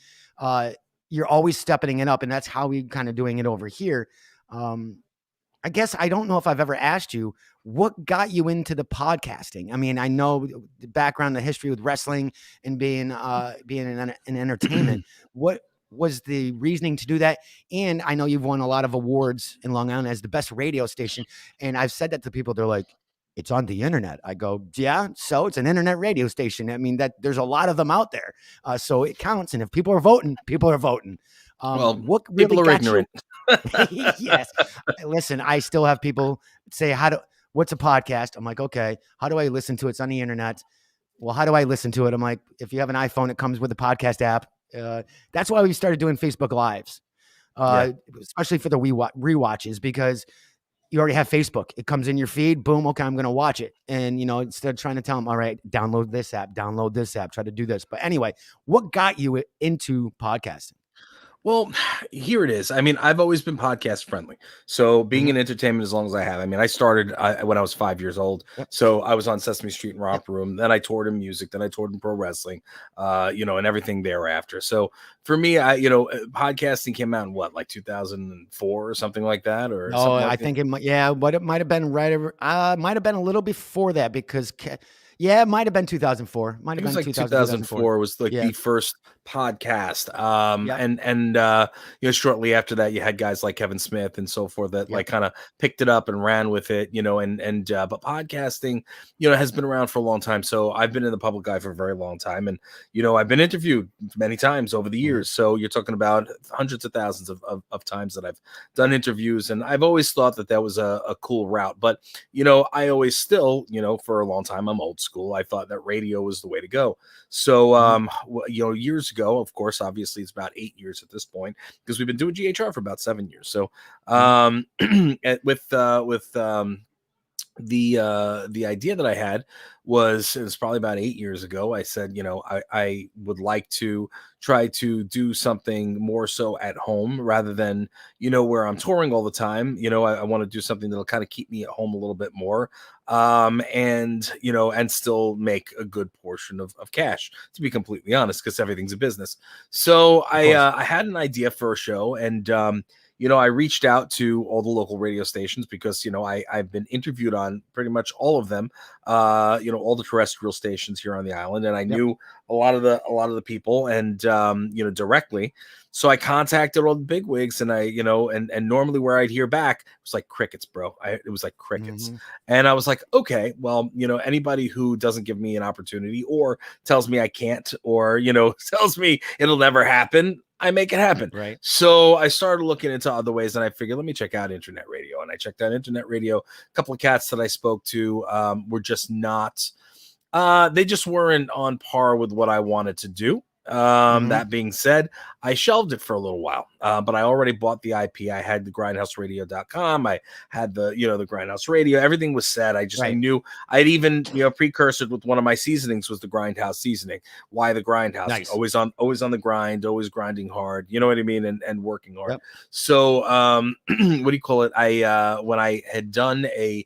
A: you're always stepping it up. And that's how we kind of doing it over here. I guess I don't know if I've ever asked you what got you into the podcasting. I mean, I know the background, the history with wrestling and being in entertainment. What was the reasoning to do that? And I know you've won a lot of awards in Long Island as the best radio station. And I've said that to people. They're like, it's on the internet. I go, yeah, so it's an internet radio station. I mean, that there's a lot of them out there. So it counts. And if people are voting, people are voting. What really
E: people are ignorant.
A: Yes. Listen, I still have people say, what's a podcast? I'm like, okay, how do I listen to it? It's on the internet. Well, how do I listen to it? I'm like, if you have an iPhone, it comes with the podcast app. That's why we started doing Facebook Lives, especially for the rewatches, because you already have Facebook. It comes in your feed. Boom. Okay, I'm going to watch it. And, instead of trying to tell them, all right, download this app, try to do this. But anyway, what got you into podcasting?
E: Well, here it is. I mean, I've always been podcast friendly. So being in entertainment as long as I have, I mean, I started when I was 5 years old. Yep. So I was on Sesame Street and Romper Room. Then I toured in music. Then I toured in pro wrestling, and everything thereafter. So for me, podcasting came out in like 2004 or something like that.
A: I think it might have been right over. Might have been a little before that, because Yeah, it might have been 2004. Might
E: It
A: have
E: was
A: been
E: like 2004 was like
A: Yeah.
E: the first podcast.
A: Yep.
E: And you know, shortly after that, you had guys like Kevin Smith and so forth that
A: Yep.
E: like kind of picked it up and ran with it, you know, but podcasting, you know, has been around for a long time. So I've been in the public eye for a very long time. And, you know, I've been interviewed many times over the years. So you're talking about hundreds of thousands of times that I've done interviews. And I've always thought that that was a cool route. But, you know, I always still, you know, for a long time, I'm old school. I thought that radio was the way to go. So, you know, years ago, of course, obviously it's about 8 years at this point because we've been doing GHR for about 7 years. So, with the idea that I had was, it was probably about 8 years ago. I said, you know, I would like to try to do something more so at home rather than, you know, where I'm touring all the time. You know, I want to do something that'll kind of keep me at home a little bit more. And, you know, and still make a good portion of cash, to be completely honest, because everything's a business. So I had an idea for a show, and you know, I reached out to all the local radio stations because, you know, I've been interviewed on pretty much all of them, you know, all the terrestrial stations here on the island. And I knew a lot of the people and, you know, directly. So I contacted all the big wigs, and I, you know, and normally where I'd hear back, it was like crickets, bro. It was like crickets. And I was like, okay, well, you know, anybody who doesn't give me an opportunity or tells me I can't, or, you know, tells me it'll never happen, I make it happen.
A: Right.
E: So I started looking into other ways, and I figured, let me check out internet radio. And I checked out internet radio. A couple of cats that I spoke to were just not, they just weren't on par with what I wanted to do. That being said, I shelved it for a little while, but I already bought the IP. I had the grindhouseradio.com. I had the, you know, the Grindhouse radio. Everything was set. I just, I knew I'd even, you know, precursored with one of my seasonings was the Grindhouse seasoning. Why the Grindhouse?
A: Nice.
E: Always on the grind, always grinding hard. You know what I mean? And working hard.
A: Yep.
E: So, what do you call it? When I had done a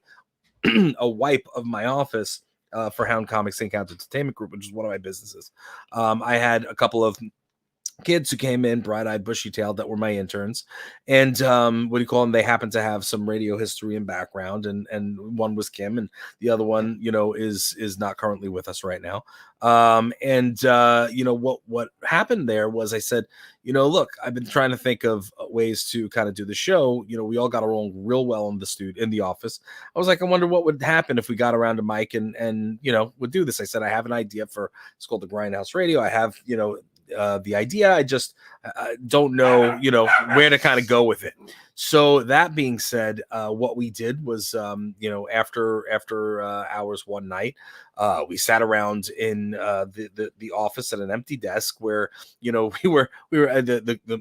E: wipe of my office, for Hound Comics Inc. Entertainment Group, which is one of my businesses. I had a couple of kids who came in, bright-eyed, bushy-tailed, that were my interns, and what do you call them? They happened to have some radio history and background, and one was Kim, and the other one, you know, is not currently with us right now. You know, what happened there was, I said, you know, look, I've been trying to think of ways to kind of do the show. You know, we all got along real well in the office. I was like, I wonder what would happen if we got around to Mike and you know, would do this. I said, I have an idea for, it's called the Grindhouse Radio. I have, you know, the idea. I just don't know, you know, where to kind of go with it. So that being said, what we did was, you know, after hours one night, we sat around in the office at an empty desk where, you know, we were at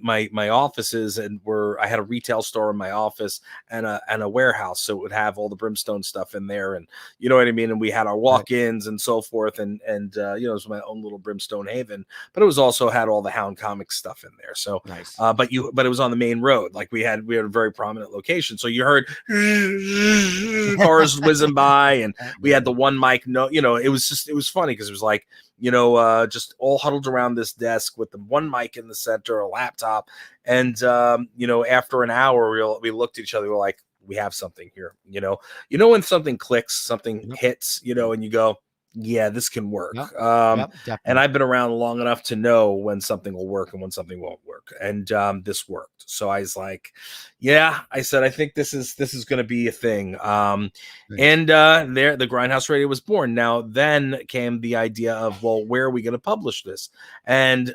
E: my offices, and I had a retail store in my office and a warehouse, so it would have all the Brimstone stuff in there, and you know what I mean. And we had our walk-ins and so forth, and you know, it was my own little Brimstone haven, but it was also had all the Hound Comics stuff in there. So
A: nice.
E: But it was on the main road. Like we had a very prominent location, so you heard cars whizzing by, and we had the one mic. No, you know, it was funny because it was like, you know, just all huddled around this desk with the one mic in the center, a laptop, and you know, after an hour, we looked at each other. We're like, we have something here. You know when something clicks, something hits, you know, and you go, yeah, this can work. And I've been around long enough to know when something will work and when something won't work. And this worked. So I was like, yeah, I said, I think this is going to be a thing. And there, the Grindhouse Radio was born. Now, then came the idea of, well, where are we going to publish this? And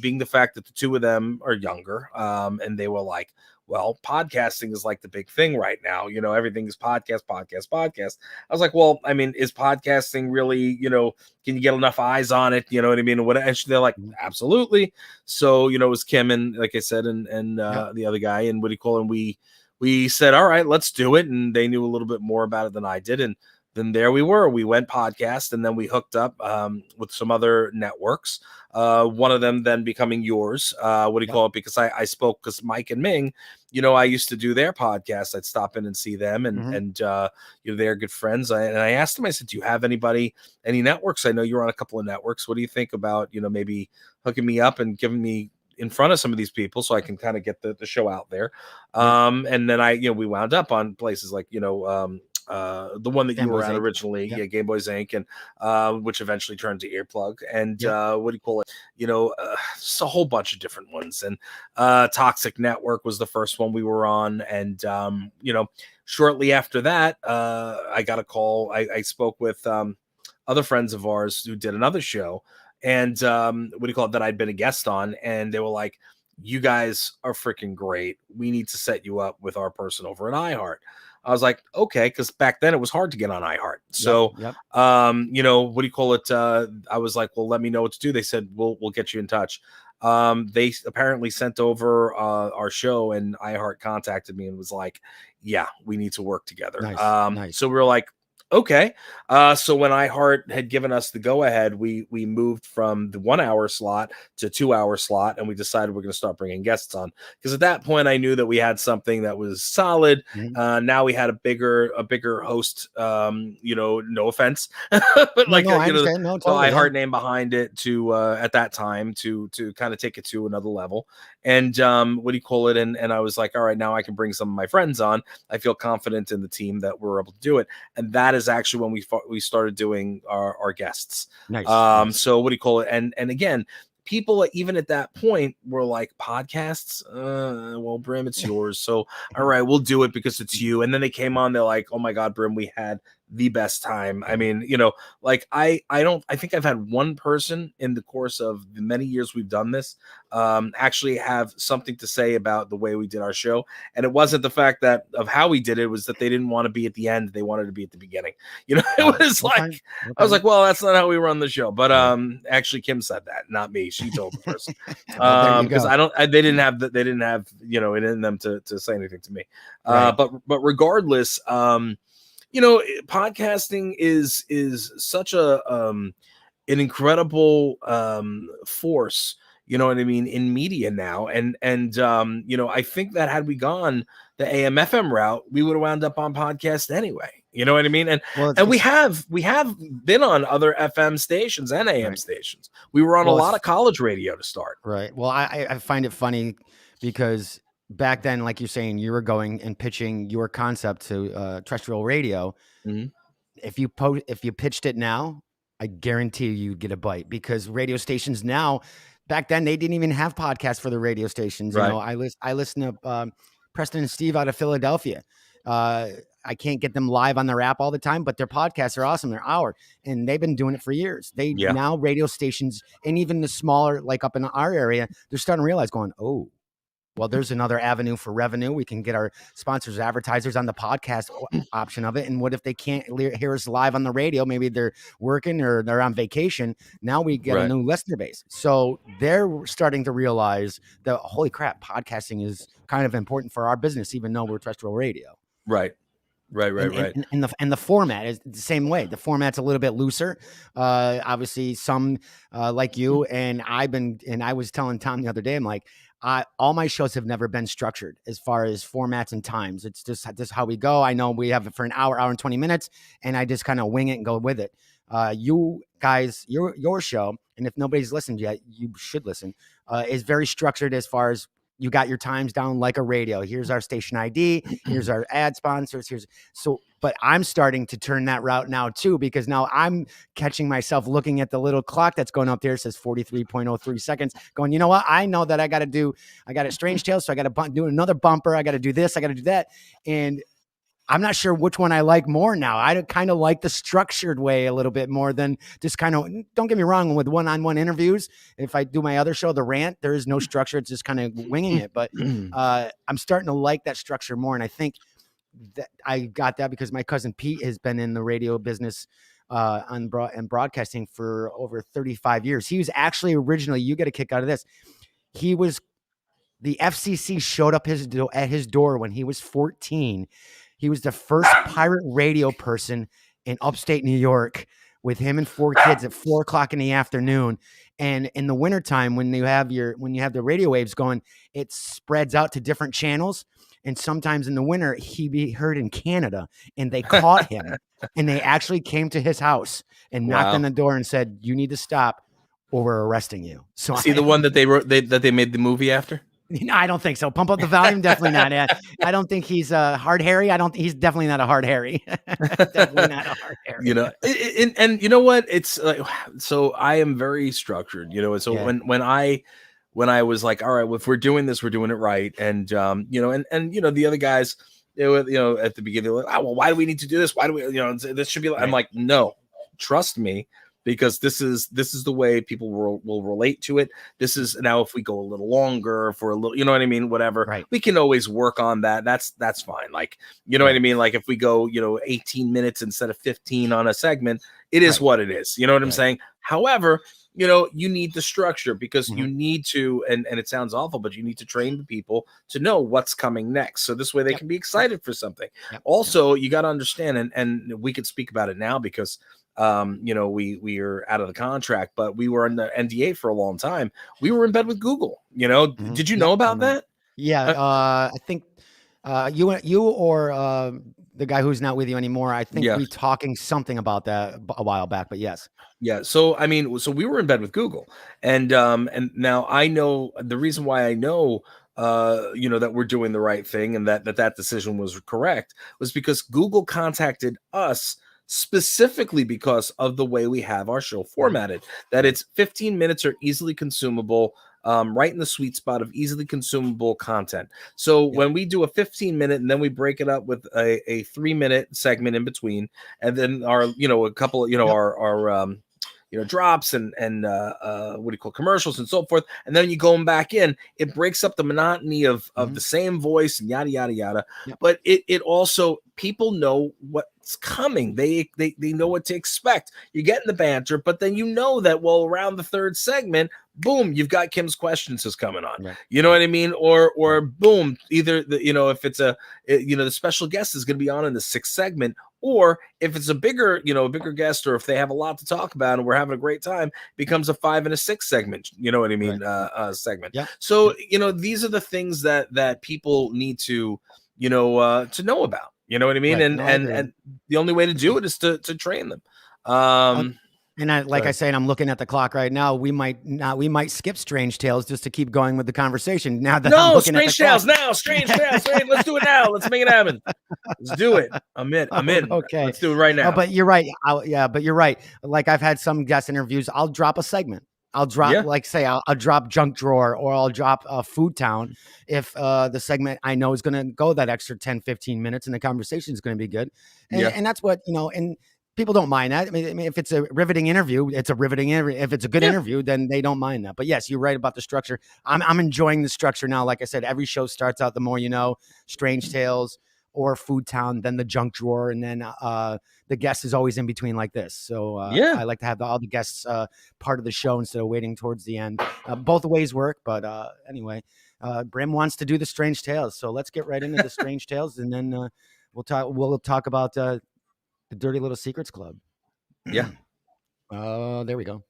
E: being the fact that the two of them are younger, and they were like, well, podcasting is like the big thing right now. You know, everything is podcast. I was like, well, I mean, is podcasting really, you know, can you get enough eyes on it? You know what I mean? And they're like, absolutely. So, you know, it was Kim and, like I said, and the other guy, and what do you call him? We said, all right, let's do it. And they knew a little bit more about it than I did. And then there we were. We went podcast, and then we hooked up with some other networks. One of them then becoming yours. What do you call it? Because I spoke, because Mike and Ming, you know, I used to do their podcast. I'd stop in and see them, and you know, they're good friends. And I asked them, I said, do you have any networks? I know you're on a couple of networks. What do you think about, you know, maybe hooking me up and giving me in front of some of these people so I can kind of get the show out there. And then we wound up on places like, the one that you were at originally, Game Boys Inc., and which eventually turned to Earplug, and what do you call it? Just a whole bunch of different ones. And Toxic Network was the first one we were on, and shortly after that, I got a call. I spoke with other friends of ours who did another show, and that I'd been a guest on, and they were like, "You guys are freaking great. We need to set you up with our person over at iHeart." I was like, okay, because back then it was hard to get on iHeart. So, I was like, well, let me know what to do. They said, we'll get you in touch. They apparently sent over our show, and iHeart contacted me and was like, yeah, we need to work together. Nice. So we were like, okay. So when iHeart had given us the go ahead, we moved from the 1 hour slot to 2 hour slot, and we decided we're going to start bringing guests on, because at that point I knew that we had something that was solid. Now we had a bigger host, no offense, but iHeart name behind it to at that time to kind of take it to another level. And and I was like, all right, now I can bring some of my friends on. I feel confident in the team that we're able to do it. And that is actually when we started doing our guests. Nice. So and again, people even at that point were like, podcasts, well, Brim, it's yours. So all right, we'll do it because it's you. And then they came on, they're like, oh my God, Brim, we had the best time. I mean, I think I've had one person in the course of the many years we've done this actually have something to say about the way we did our show. And it wasn't the fact of how we did it, was that they didn't want to be at the end. They wanted to be at the beginning. It was I was like, well, that's not how we run the show. But actually Kim said that, not me. She told the person. Because they didn't have it in them to say anything to me. Right. But regardless, podcasting is such an incredible force, in media now. And I think that had we gone the AM FM route, we would have wound up on podcast anyway. You know what I mean? And we have been on other FM stations and AM stations. We were on a lot of college radio to start.
A: Right. Well, I find it funny because back then, like you're saying, you were going and pitching your concept to terrestrial radio. Mm-hmm. If you pitched it now, I guarantee you'd get a bite, because radio stations now, back then they didn't even have podcasts for the radio stations. Right. I listen to Preston and Steve out of Philadelphia. I can't get them live on their app all the time, but their podcasts are awesome. They're hour, and they've been doing it for years. Now radio stations, and even the smaller, like up in our area, they're starting to realize, going, oh, well, there's another avenue for revenue. We can get our sponsors, advertisers on the podcast option of it. And what if they can't hear us live on the radio? Maybe they're working or they're on vacation. Now we get a new listener base. So they're starting to realize that, holy crap, podcasting is kind of important for our business, even though we're terrestrial radio.
E: Right.
A: And the format is the same way. The format's a little bit looser. Obviously, some like you and I was telling Tom the other day, I'm like, all my shows have never been structured as far as formats and times. It's just how we go. I know we have it for an hour and 20 minutes, and I just kind of wing it and go with it. You guys, your show, and if nobody's listened yet, you should listen, is very structured as far as you got your times down like a radio. Here's our station ID. Here's our ad sponsors. But I'm starting to turn that route now too, because now I'm catching myself looking at the little clock that's going up there. It says 43.03 seconds, going, you know what? I know that I got a Strange Tales. So I got to do another bumper. I got to do this. I got to do that. And I'm not sure which one I like more now. I kind of like the structured way a little bit more than just kind of, don't get me wrong, with one-on-one interviews. If I do my other show, The Rant, there is no structure. It's just kind of winging it. But I'm starting to like that structure more. And I think that I got that because my cousin Pete has been in the radio business and broadcasting for over 35 years. He was actually originally, you get a kick out of this, the FCC showed up at his door when he was 14. He was the first pirate radio person in upstate New York, with him and 4 kids at 4:00 in the afternoon. And in the wintertime, when you have the radio waves going, it spreads out to different channels. And sometimes in the winter, he'd be heard in Canada, and they caught him and they actually came to his house and knocked on the door and said, you need to stop. or we're arresting you. So
E: See the one that they wrote that they made the movie after?
A: No, I don't think so. Pump Up the Volume, definitely not. I don't think he's Hard Harry. He's definitely not a Hard Harry. Definitely not a Hard Harry.
E: You know, and you know what? It's like, so I am very structured, you know. So when I was like, all right, well, if we're doing this, we're doing it right. And you know, and you know, the other guys, they were, you know, at the beginning, they were like, oh, well, why do we need to do this? Why do we, you know, this should be like, I'm like, no, trust me. Because this is the way people will relate to it. This is now, if we go a little longer for a little, you know what I mean? Whatever, we can always work on that. That's fine. Like, you know what I mean? Like if we go, you know, 18 minutes instead of 15 on a segment, it is what it is. You know what I'm saying? However, you know, you need the structure because you need to, and it sounds awful, but you need to train the people to know what's coming next. So this way they can be excited for something. Also, you got to understand, and we could speak about it now because you know, we are out of the contract, but we were in the NDA for a long time. We were in bed with Google, you know. Did you know about that?
A: Yeah. I think you or the guy who's not with you anymore, I think we talking something about that a while back, but yes. Yeah.
E: So, I mean, so we were in bed with Google, and now I know the reason why I know, you know, that we're doing the right thing and that decision was correct was because Google contacted us specifically because of the way we have our show formatted, that it's 15 minutes are easily consumable, right in the sweet spot of easily consumable content. So when we do a 15-minute and then we break it up with a 3-minute segment in between, and then our, you know, a couple, you know, our you know, drops and what do you call commercials and so forth, and then you go back in, it breaks up the monotony of the same voice and yada yada yada. But it also, people know what's coming. They know what to expect. You're getting the banter, but then you know that, well, around the third segment, boom, you've got Kim's Questions is coming on. You know what I mean? Or boom, either the, you know, if it's you know, the special guest is going to be on in the 6th segment, or if it's a bigger, you know, a bigger guest, or if they have a lot to talk about and we're having a great time, it becomes a 5 and a 6 segment. You know what I mean? Segment. So, you know, these are the things that people need to, you know, to know about. You know what I mean? And the only way to do it is to train them.
A: And I say, and I'm looking at the clock right now. We might skip Strange Tales just to keep going with the conversation. Now that I'm looking
E: Strange Tales now, Strange Tales. Let's do it now. Let's make it happen. Let's do it. I'm in.
A: Okay,
E: let's do it right now.
A: But you're right. But you're right. Like I've had some guest interviews. I'll drop a segment. I'll drop, like say, I'll drop Junk Drawer, or I'll drop Food Town if the segment I know is going to go that extra 10, 15 minutes and the conversation is going to be good. And that's what, you know, and people don't mind that. I mean, if it's a riveting interview, it's a riveting interview. If it's a good interview, then they don't mind that. But yes, you're right about the structure. I'm enjoying the structure now. Like I said, every show starts out, the more you know, Strange Tales or Food Town, then the Junk Drawer, and then the guest is always in between like this. So I like to have all the guests part of the show instead of waiting towards the end. Both ways work, but anyway, Brim wants to do the Strange Tales, so let's get right into the Strange Tales, and then we'll talk about the Dirty Little Secrets Club.
E: Yeah.
A: There we go.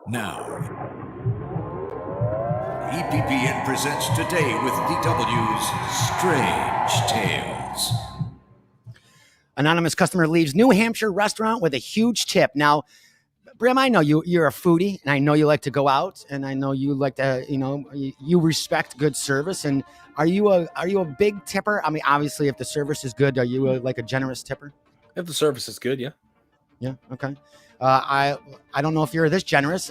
D: Now, EPPN presents Today with DW's Strange Tales.
A: Anonymous customer leaves New Hampshire restaurant with a huge tip. Now, Brim, I know you're a foodie, and I know you like to go out, and I know you like to, you know, you respect good service. And are you a big tipper? I mean, obviously, if the service is good, are you like a generous tipper?
E: If the service is good, yeah.
A: Yeah. Okay. I don't know if you're this generous.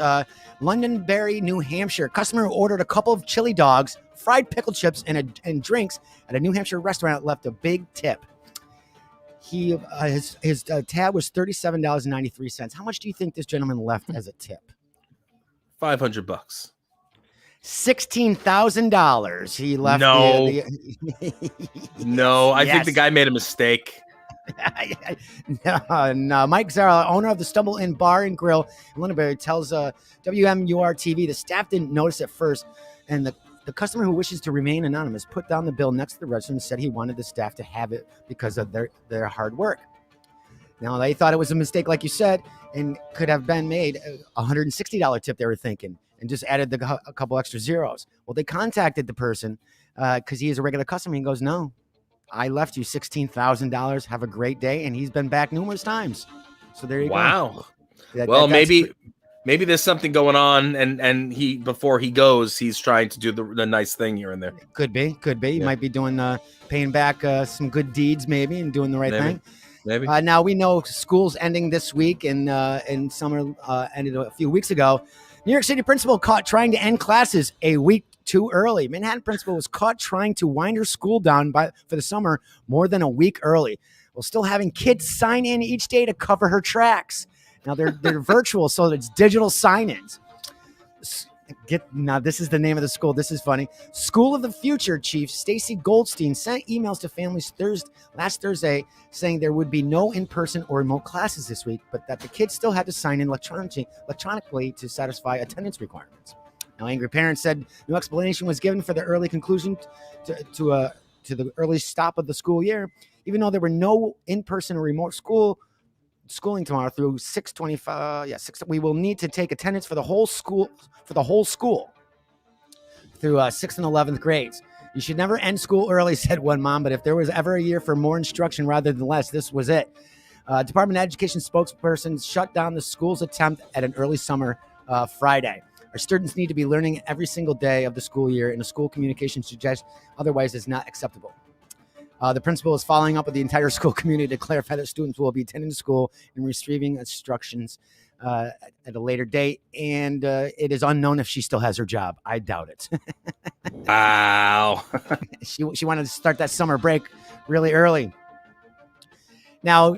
A: Londonderry, New Hampshire. Customer who ordered a couple of chili dogs, fried pickle chips, and drinks at a New Hampshire restaurant left a big tip. His tab was $37.93. How much do you think this gentleman left as a tip?
E: $500.
A: $16,000. He left.
E: No. No, I
A: Yes.
E: think the guy made a mistake.
A: No. Mike Zara, owner of the Stumble Inn Bar and Grill in Londonderry, tells WMUR TV the staff didn't notice at first, and the customer who wishes to remain anonymous put down the bill next to the register and said he wanted the staff to have it because of their hard work. Now, they thought it was a mistake, like you said, and could have been made a $160 tip, they were thinking, and just added a couple extra zeros. Well, they contacted the person because he is a regular customer. He goes, no, I left you $16,000. Have a great day. And he's been back numerous times. So there you go.
E: Wow. Well, maybe Maybe there's something going on, and he before he goes, he's trying to do the nice thing here and there.
A: Could be. He might be doing paying back some good deeds, maybe, and doing the right thing.
E: Maybe.
A: Now we know school's ending this week, and summer ended a few weeks ago. New York City principal caught trying to end classes a week too early. Manhattan principal was caught trying to wind her school down for the summer more than a week early, while still having kids sign in each day to cover her tracks. Now they're virtual, so it's digital sign-ins. Now this is the name of the school. This is funny. School of the Future Chief Stacy Goldstein sent emails to families last Thursday saying there would be no in-person or remote classes this week, but that the kids still had to sign in electronically to satisfy attendance requirements. Now, angry parents said no explanation was given for the early conclusion to the early stop of the school year, even though there were no in-person or remote schooling tomorrow through 6/25. We will need to take attendance for the whole school through 6th and 11th grades. You should never end school early, said one mom, but if there was ever a year for more instruction rather than less, this was it. Department of Education spokesperson shut down the school's attempt at an early summer Friday. Our students need to be learning every single day of the school year, and the school communication suggests otherwise is not acceptable. The principal is following up with the entire school community to clarify that students will be attending school and receiving instructions at a later date. And it is unknown if she still has her job. I doubt it.
E: Wow.
A: She wanted to start that summer break really early. Now,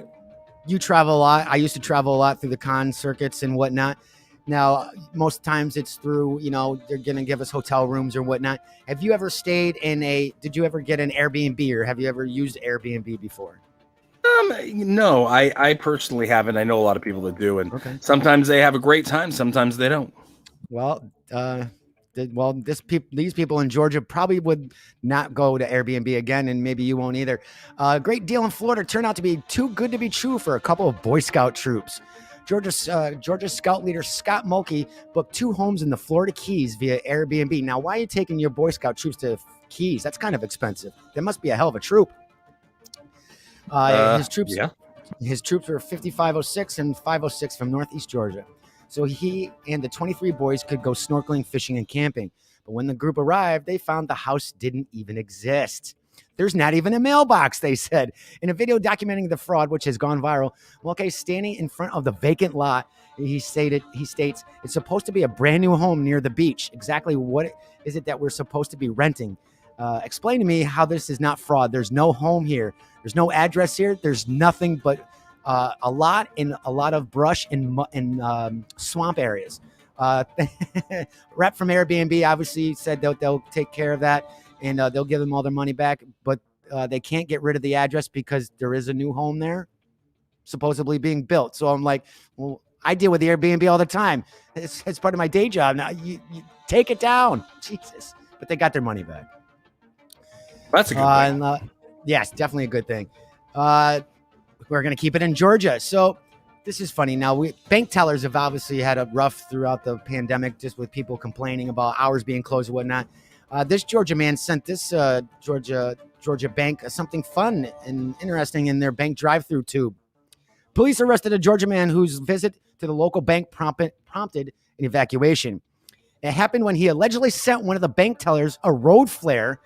A: you travel a lot. I used to travel a lot through the con circuits and whatnot. Now, most times it's through, they're going to give us hotel rooms or whatnot. Have you ever stayed did you ever get an Airbnb, or have you ever used Airbnb before?
E: No, I personally haven't. I know a lot of people that do. And sometimes they have a great time. Sometimes they don't.
A: Well, these people in Georgia probably would not go to Airbnb again, and maybe you won't either. A great deal in Florida turned out to be too good to be true for a couple of Boy Scout troops. Georgia Scout leader Scott Mulkey booked 2 homes in the Florida Keys via Airbnb. Now, why are you taking your Boy Scout troops to Keys? That's kind of expensive. There must be a hell of a troop. His troops were 5506 and 506 from Northeast Georgia. So he and the 23 boys could go snorkeling, fishing, and camping. But when the group arrived, they found the house didn't even exist. There's not even a mailbox, they said. In a video documenting the fraud, which has gone viral, Mulkey standing in front of the vacant lot, he states, it's supposed to be a brand new home near the beach. Exactly what is it that we're supposed to be renting? Explain to me how this is not fraud. There's no home here. There's no address here. There's nothing but a lot of brush and swamp areas. Rep from Airbnb obviously said they'll take care of that. And they'll give them all their money back, but they can't get rid of the address because there is a new home there supposedly being built. So I'm like, well, I deal with the Airbnb all the time. It's part of my day job. Now you take it down. Jesus. But they got their money back.
E: That's a good thing.
A: Yes, definitely a good thing. We're going to keep it in Georgia. So this is funny. Now, bank tellers have obviously had a rough throughout the pandemic, just with people complaining about hours being closed and whatnot. This Georgia man sent this Georgia bank something fun and interesting in their bank drive-through tube. Police arrested a Georgia man whose visit to the local bank prompted an evacuation. It happened when he allegedly sent one of the bank tellers a road flare.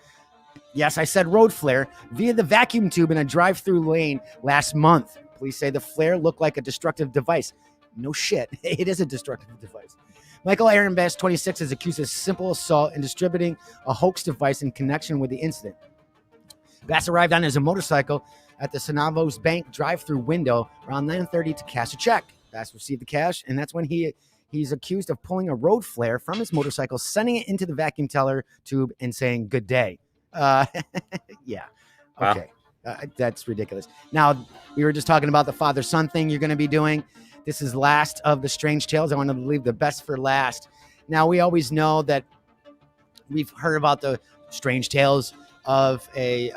A: Yes, I said road flare, via the vacuum tube in a drive-through lane last month. Police say the flare looked like a destructive device. No shit, it is a destructive device. Michael Aaron Bass, 26, is accused of simple assault and distributing a hoax device in connection with the incident. Bass arrived on his motorcycle at the Sonavo's bank drive-through window around 9:30 to cash a check. Bass received the cash, and that's when he's accused of pulling a road flare from his motorcycle, sending it into the vacuum teller tube, and saying, "Good day." Yeah. Okay. Wow. That's ridiculous. Now, we were just talking about the father-son thing you're going to be doing. This is last of the strange tales. I want to leave the best for last. Now, we always know that we've heard about the strange tales of a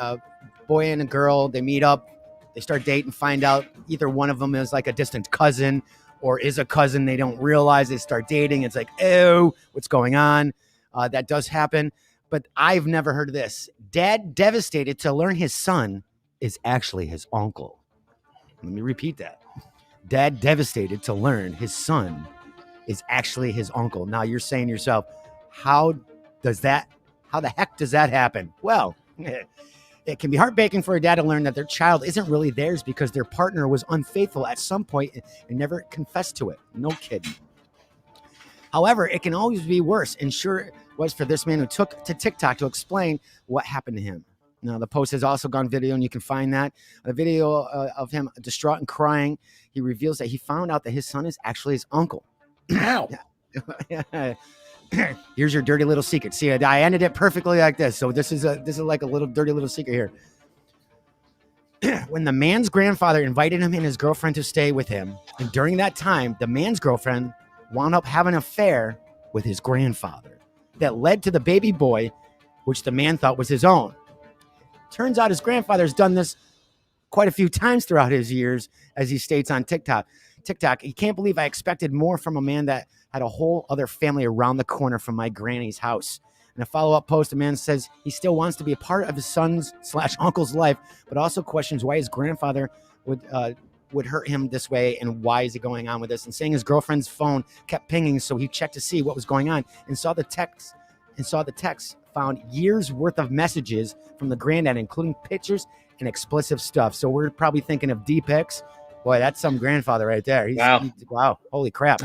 A: boy and a girl. They meet up, they start dating, find out either one of them is like a distant cousin or is a cousin. They don't realize, they start dating. It's like, oh, what's going on? That does happen. But I've never heard of this. Dad devastated to learn his son is actually his uncle. Let me repeat that. Dad devastated to learn his son is actually his uncle. Now you're saying to yourself, how the heck does that happen? Well, it can be heartbreaking for a dad to learn that their child isn't really theirs because their partner was unfaithful at some point and never confessed to it. No kidding. However, it can always be worse, and sure it was for this man who took to TikTok to explain what happened to him. Now, the post has also gone video, and you can find that. A video of him distraught and crying. He reveals that he found out that his son is actually his uncle.
E: Ow.
A: Here's your dirty little secret. See, I ended it perfectly like this. So this is like a little dirty little secret here. When the man's grandfather invited him and his girlfriend to stay with him, and during that time, the man's girlfriend wound up having an affair with his grandfather that led to the baby boy, which the man thought was his own. Turns out his grandfather's done this quite a few times throughout his years, as he states on TikTok. He can't believe I expected more from a man that had a whole other family around the corner from my granny's house. In a follow-up post, the man says he still wants to be a part of his son's / uncle's life, but also questions why his grandfather would hurt him this way and why is he going on with this, and saying his girlfriend's phone kept pinging, so he checked to see what was going on and saw the text found years worth of messages from the granddad, including pictures and explicit stuff. So we're probably thinking of D-pics. Boy, that's some grandfather right there. Wow. Holy crap.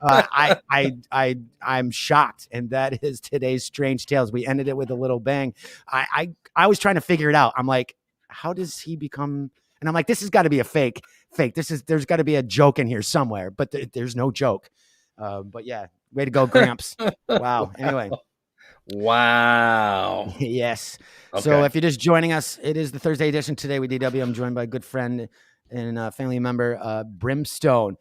A: I'm shocked. And that is today's Strange Tales. We ended it with a little bang. I was trying to figure it out. I'm like, how does he become? And I'm like, this has got to be a fake. There's got to be a joke in here somewhere, but there's no joke. But yeah, way to go, Gramps. Wow. Anyway.
E: Wow.
A: Yes.
E: Okay.
A: So if you're just joining us, it is the Thursday edition today with DW. I'm joined by a good friend and family member, Brimstone.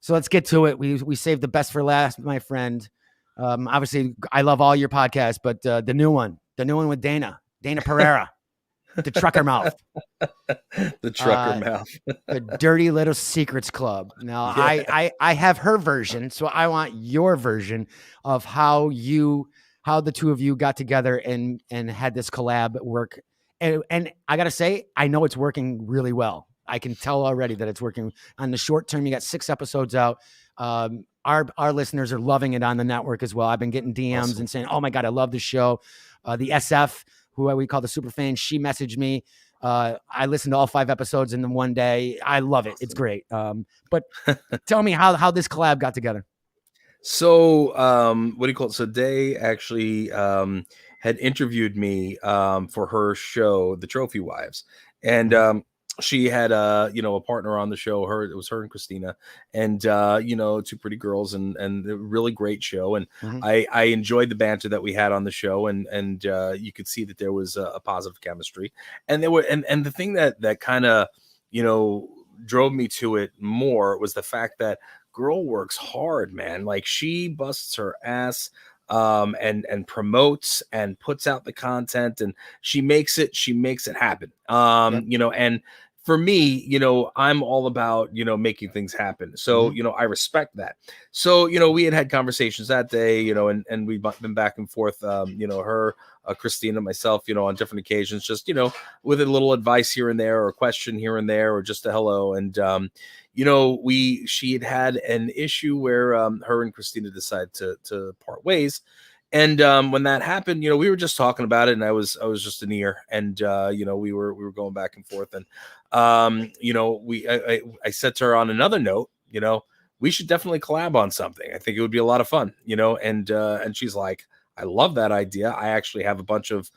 A: So let's get to it. We saved the best for last, my friend. Obviously, I love all your podcasts, but the new one with Dana Pereira, the trucker mouth.
E: The trucker mouth.
A: The Dirty Little Secrets Club. Now, yeah. I have her version, so I want your version of how the two of you got together and had this collab work. And I got to say, I know it's working really well. I can tell already that it's working. On the short term, you got 6 episodes out. Our listeners are loving it on the network as well. I've been getting DMs and saying, "Oh my God, I love the show." The SF, who we call the super fan, she messaged me. I listened to all 5 episodes in one day. I love it. It's great. But tell me how this collab got together.
E: So, what do you call it? So Day actually had interviewed me for her show, The Trophy Wives, and she had a partner on the show. It was her and Christina, and 2 pretty girls, and a really great show. And I enjoyed the banter that we had on the show, and you could see that there was a positive chemistry. And there were and the thing that kind of drove me to it more was the fact that girl works hard, man. Like, she busts her ass and promotes and puts out the content, and she makes it happen. And for me, I'm all about, making things happen. So, I respect that. So, we had conversations that day, and we've been back and forth, her, Christina, myself, on different occasions, just, with a little advice here and there, or a question here and there, or just a hello. And, she had an issue where her and Christina decided to part ways. And when that happened, we were just talking about it, and I was just an ear, and we were going back and forth, and I said to her on another note, we should definitely collab on something. I think it would be a lot of fun, and she's like, I love that idea. I actually have a bunch of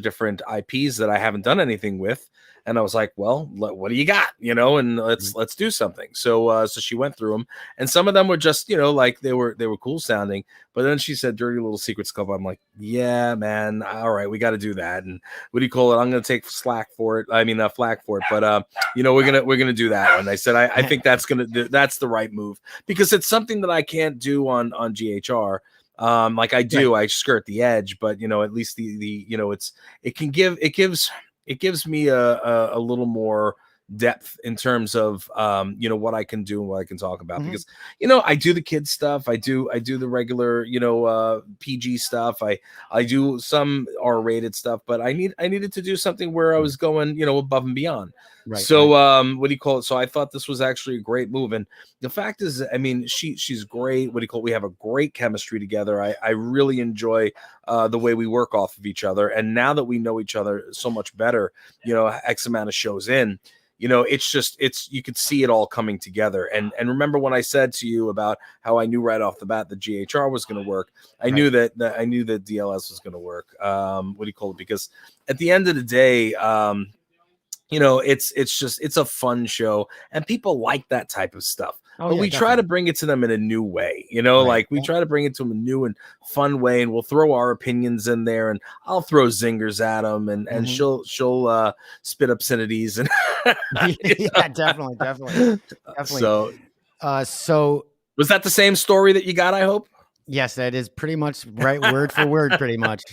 E: different IPs that I haven't done anything with. And I was like, well, what do you got? And let's do something. So she went through them, and some of them were just, like they were cool sounding. But then she said Dirty Little Secrets Club. I'm like, yeah, man. All right, we got to do that. And what do you call it? I'm going to take flack for it. But we're going to do that one. I said, I think that's the right move, because it's something that I can't do on GHR. Like I do, I skirt the edge, but at least it gives me a little more, depth in terms of what I can do and what I can talk about, because I do the kids stuff, I do the regular PG stuff, I do some R-rated stuff, but I needed to do something where I was going above and beyond.
A: Right,
E: so what do you call it? So I thought this was actually a great move, and the fact is, I mean, she's great. What do you call it? We have a great chemistry together. I really enjoy the way we work off of each other, and now that we know each other so much better, X amount of shows in, it's you could see it all coming together. And remember when I said to you about how I knew right off the bat that GHR was going to work? I knew that DLS was going to work. What do you call it? Because at the end of the day, it's a fun show, and people like that type of stuff. But we try to bring it to them in a new way, like we try to bring it to them in a new and fun way, and we'll throw our opinions in there, and I'll throw zingers at them, and she'll spit obscenities, and
A: yeah, definitely.
E: So
A: was
E: that the same story that you got? I hope.
A: Yes, that is pretty much right, word for word, pretty much.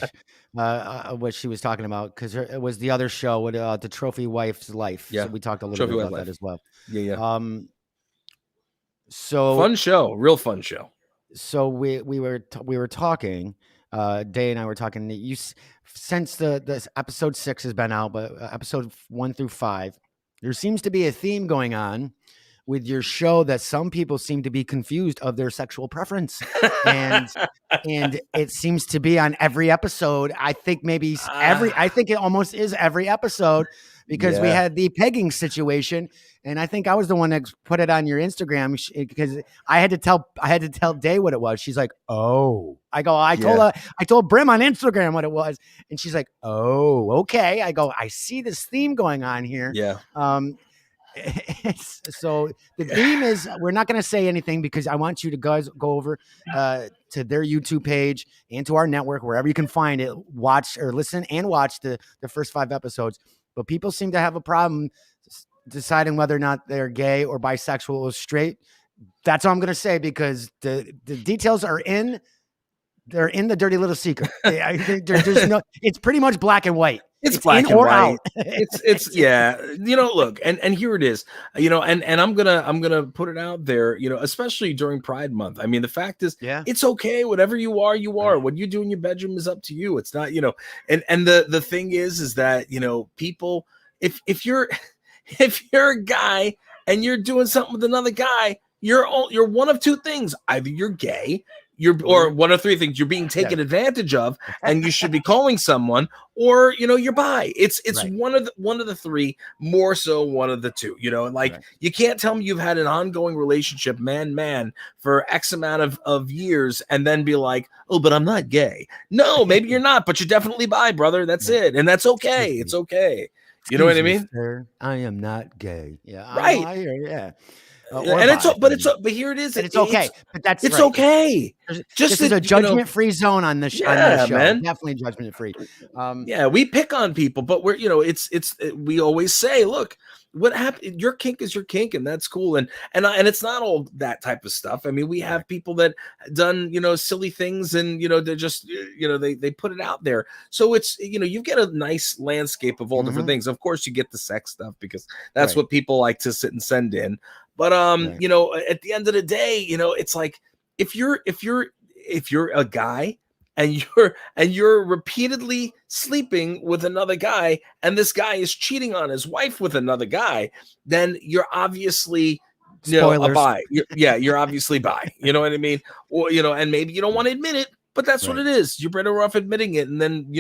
A: What she was talking about, because it was the other show with the Trophy Wife's Life.
E: Yeah,
A: so we talked a little bit about that as well.
E: Yeah.
A: So
E: fun show, real fun show.
A: So we were talking. Day and I were talking. Since the episode 6 has been out, but episode 1 through 5, there seems to be a theme going on with your show that some people seem to be confused of their sexual preference, and it seems to be on every episode. I think maybe I think it almost is every episode, because we had the pegging situation, and I think I was the one that put it on your Instagram, because I had to tell Day what it was. She's like, "Oh," I told Brim on Instagram what it was, and she's like, "Oh, okay." I go, "I see this theme going on here."
E: Yeah.
A: So the theme is, we're not going to say anything, because I want you to guys go over to their YouTube page and to our network, wherever you can find it, watch or listen and watch the first 5 episodes. But people seem to have a problem deciding whether or not they're gay or bisexual or straight. That's all I'm going to say, because the details are they're in the dirty little secret. I think there's no, it's pretty much black and white.
E: It's black and white. It's yeah. Look, and here it is. And I'm gonna put it out there. Especially during Pride Month. I mean, the fact is, it's okay. Whatever you are, you are. What you do in your bedroom is up to you. It's not, And the thing is that people, if you're a guy and you're doing something with another guy, you're one of two things. Either you're gay, or one of 3 things: you're being taken advantage of, and you should be calling someone, or you're bi. It's one of the 3, more so one of the 2. You can't tell me you've had an ongoing relationship, man, for X amount of years, and then be like, "Oh, but I'm not gay." No, maybe you're not, but you're definitely bi, brother. That's it, and that's okay. It's okay. You know what I mean?
A: Sir, I am not gay. Yeah,
E: right.
A: I hear, yeah.
E: But here it is.
A: It's okay. But that's
E: okay.
A: This is a judgment-free zone on this show. Man. Definitely judgment-free.
E: We pick on people, but we're we always say, look, what happened? Your kink is your kink, and that's cool. And it's not all that type of stuff. I mean, we have people that done silly things, and they're just they put it out there. So it's you get a nice landscape of all different things. Of course, you get the sex stuff, because that's what people like to sit and send in. But at the end of the day, it's like, if you're a guy and you're repeatedly sleeping with another guy, and this guy is cheating on his wife with another guy, then you're obviously a bi. You're obviously bi. You know what I mean? Or and maybe you don't want to admit it, but that's what it is. You're better off admitting it, and then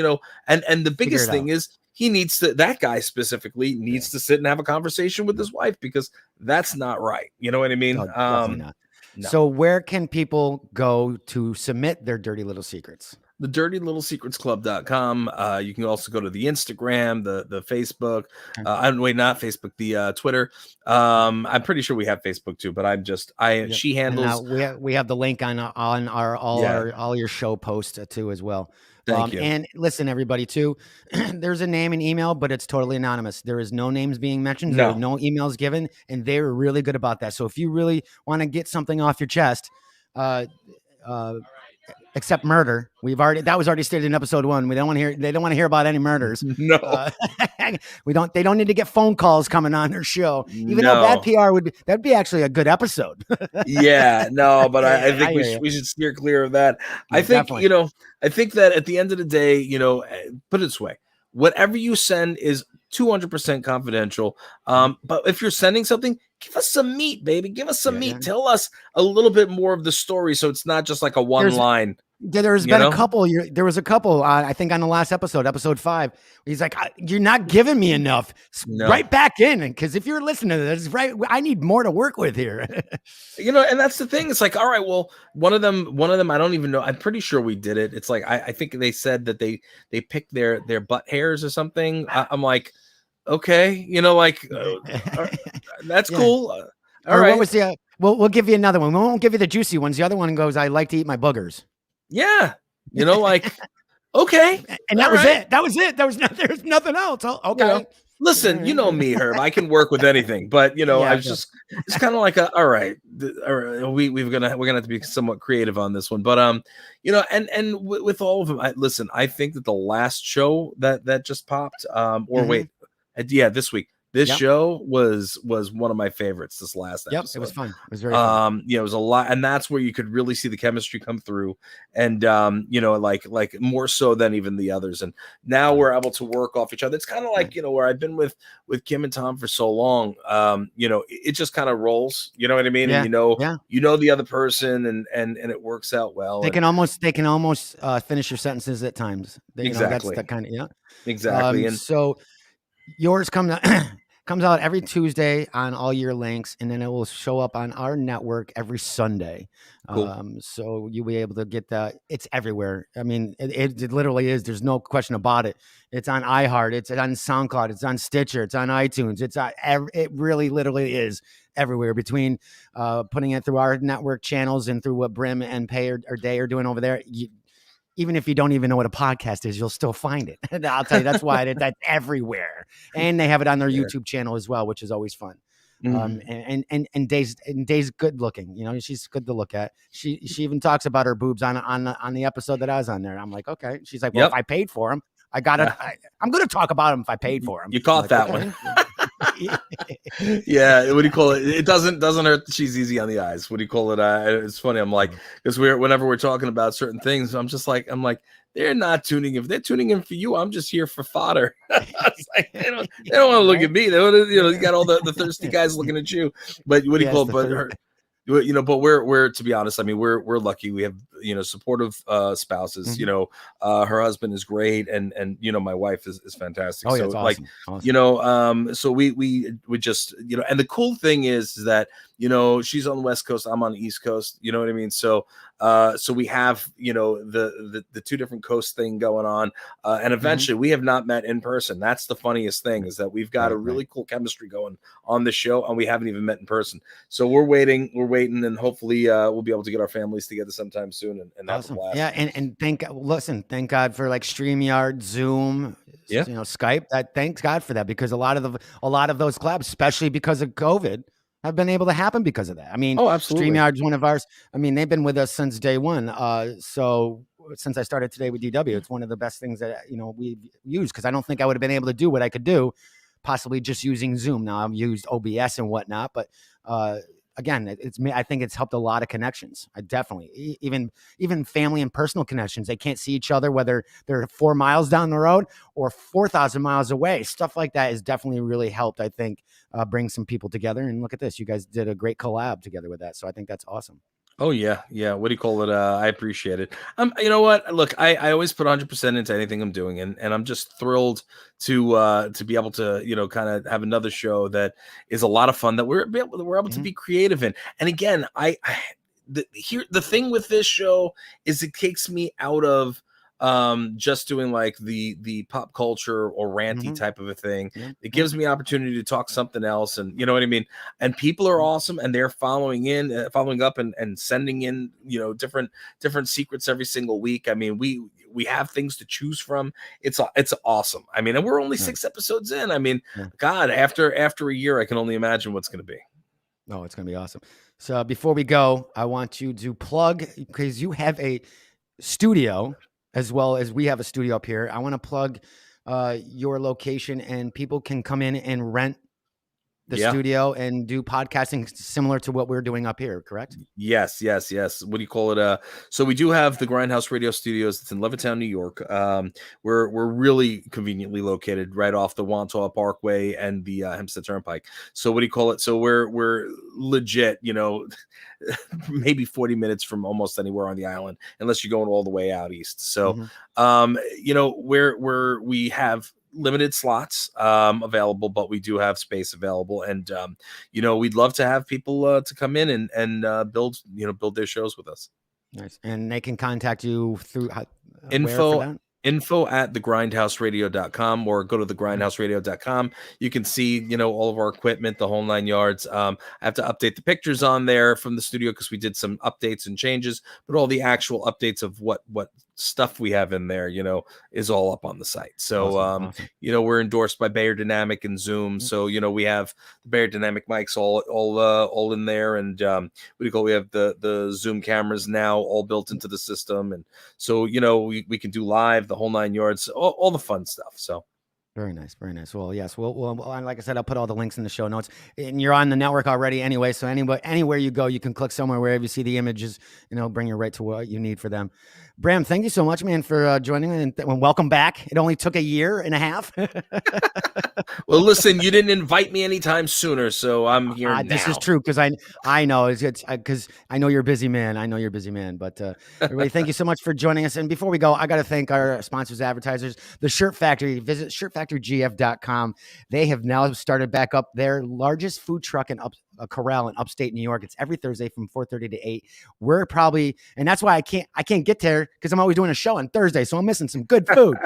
E: and the biggest thing is, that guy specifically needs to sit and have a conversation with his wife, because that's not right. You know what I mean?
A: No, definitely not. No. So where can people go to submit their dirty little secrets?
E: The dirtylittlesecretsclub.com. You can also go to the Instagram, the Facebook. Not Facebook, the Twitter. I'm pretty sure we have Facebook too, but she handles.
A: We have the link on all your show posts too as well.
E: Thank you.
A: And listen, everybody, too, there's a name and email, but it's totally anonymous. There is no names being mentioned. There are no emails given, and they're really good about that. So if you really want to get something off your chest, except murder. That was already stated in episode 1. They don't want to hear about any murders.
E: No,
A: they don't need to get phone calls coming on their show, even though bad PR that'd be actually a good episode.
E: Yeah, no, but I think we should steer clear of that. I think, definitely. I think that at the end of the day, put it this way, whatever you send is 200% confidential. But if you're sending something, give us some meat, baby. Give us some meat. Yeah. Tell us a little bit more of the story, so it's not just like a one line.
A: There's been a couple. There was a couple. I think on the last episode 5, he's like, "You're not giving me enough. Right back in, because if you're listening to this, right, I need more to work with here."
E: And that's the thing. It's like, all right, well, one of them. I don't even know. I'm pretty sure we did it. It's like I think they said that they picked their butt hairs or something. I'm like, okay, that's cool. All right.
A: What was the? We'll give you another one. We won't give you the juicy ones. The other one goes, "I like to eat my boogers."
E: Yeah, okay,
A: and that was it. That was it. There's nothing else. Okay.
E: Listen, you know me, Herb. I can work with anything, but I was just it's kind of like all right. We're gonna have to be somewhat creative on this one, but and with all of them, I think that the last show that just popped, this week. This show was one of my favorites this last episode.
A: It was fun. It was very fun.
E: It was a lot, and that's where you could really see the chemistry come through, and like more so than even the others. And now we're able to work off each other. It's kind of like where I've been with Kim and Tom for so long. It just kind of rolls. You know what I mean?
A: Yeah.
E: And you know the other person, and it works out well.
A: They can almost finish your sentences at times.
E: Exactly.
A: That's the kind of
E: exactly. And
A: so yours comes out every Tuesday on All Your Links, and then it will show up on our network every Sunday.
E: Cool.
A: So you'll be able to get that. It's everywhere. I mean, it literally is. There's no question about it. It's on iHeart. It's on SoundCloud. It's on Stitcher. It's on iTunes. It really literally is everywhere, between putting it through our network channels and through what Brim and Pay or Day are doing over there. Even if you don't even know what a podcast is, you'll still find it. And I'll tell you, that's why that's everywhere. And they have it on their YouTube channel as well, which is always fun.
E: Mm-hmm.
A: And Day's good looking. She's good to look at. She even talks about her boobs on the episode that I was on there. I'm like, okay. She's like, well, if I paid for them, I'm going to talk about them if I paid for them.
E: You caught that one. Yeah, what do you call it? It doesn't hurt. She's easy on the eyes. What do you call it? It's funny. I'm like, because whenever we're talking about certain things, I'm like, they're not tuning in. If they're tuning in for you, I'm just here for fodder. It's like, they don't want to look at me. They want to, you got all the thirsty guys looking at you. But what do you call it? But we're to be honest, I mean, we're lucky. We have supportive spouses.
A: Mm-hmm.
E: Her husband is great, and my wife is fantastic.
A: Oh,
E: so
A: it's awesome.
E: Awesome. So we just and the cool thing is that she's on the West Coast, I'm on the East Coast. You know what I mean? So we have the two different coast thing going on, and eventually we have not met in person. That's the funniest thing, is that we've got a really cool chemistry going on the show, and we haven't even met in person. So we're waiting, and hopefully we'll be able to get our families together sometime soon and have a blast.
A: Yeah, and thank God for like StreamYard, Zoom, Skype. Thanks God for that, because a lot of those collabs, especially because of COVID, have been able to happen because of that. I mean,
E: absolutely.
A: StreamYard's one of ours. I mean, they've been with us since day one. So since I started today with DW, it's one of the best things that we've used, because I don't think I would have been able to do what I could do possibly just using Zoom. Now I've used OBS and whatnot, but again, I think it's helped a lot of connections. I definitely, even family and personal connections. They can't see each other, whether they're 4 miles down the road or 4,000 miles away. Stuff like that has definitely really helped, I think, bring some people together. And look at this. You guys did a great collab together with that. So I think that's awesome.
E: Oh yeah. What do you call it? I appreciate it. You know what? Look, I always put 100% into anything I'm doing, and I'm just thrilled to be able to kind of have another show that is a lot of fun, that we're able to be creative in. And again, the thing with this show is it takes me out of just doing like the pop culture or ranty type of a thing. It gives me opportunity to talk something else, and you know what I mean. And people are awesome, and they're following up and sending in different secrets every single week. I mean, we have things to choose from. It's awesome. I mean, and we're only 6 episodes in. I mean, God, after a year, I can only imagine what's going to be.
A: Oh, it's going to be awesome. So before we go, I want you to plug, because you have studio, as well as we have a studio up here. I want to plug your location, and people can come in and rent the studio and do podcasting similar to what we're doing up here, correct?
E: Yes. What do you call it? So we do have the Grindhouse Radio Studios. It's in Levittown, New York. We're really conveniently located right off the Wantaw Parkway and the Hempstead Turnpike. So what do you call it? So we're legit, maybe 40 minutes from almost anywhere on the island, unless you're going all the way out east. So, we have limited slots available, but we do have space available, and we'd love to have people to come in and build their shows with us.
A: Nice. And they can contact you through
E: info at thegrindhouseradio.com, or go to thegrindhouseradio.com. You can see, all of our equipment, the whole 9 yards. I have to update the pictures on there from the studio because we did some updates and changes, but all the actual updates of what stuff we have in there, is all up on the site. So, awesome. We're endorsed by Bayer Dynamic and Zoom. So, we have the Bayer Dynamic mics all in there. And we have the Zoom cameras now all built into the system. And so, we can do live, the whole 9 yards, all the fun stuff. So.
A: Very nice. Very nice. Well, yes. Well, like I said, I'll put all the links in the show notes, and you're on the network already anyway. So anywhere you go, you can click somewhere, wherever you see the images, bring you right to what you need for them. Bram, thank you so much, man, for joining me, and welcome back. It only took a year and a half.
E: Well, listen, you didn't invite me anytime sooner, so I'm here now.
A: This is true, because I know it's because I know you're a busy man. But everybody, thank you so much for joining us. And before we go, I got to thank our sponsors, advertisers, the Shirt Factory. Visit shirtfactorygf.com. They have now started back up their largest food truck and corral in upstate New York. It's every Thursday from 4:30 to 8. We're probably, and that's why I can't get there, because I'm always doing a show on Thursday, so I'm missing some good food.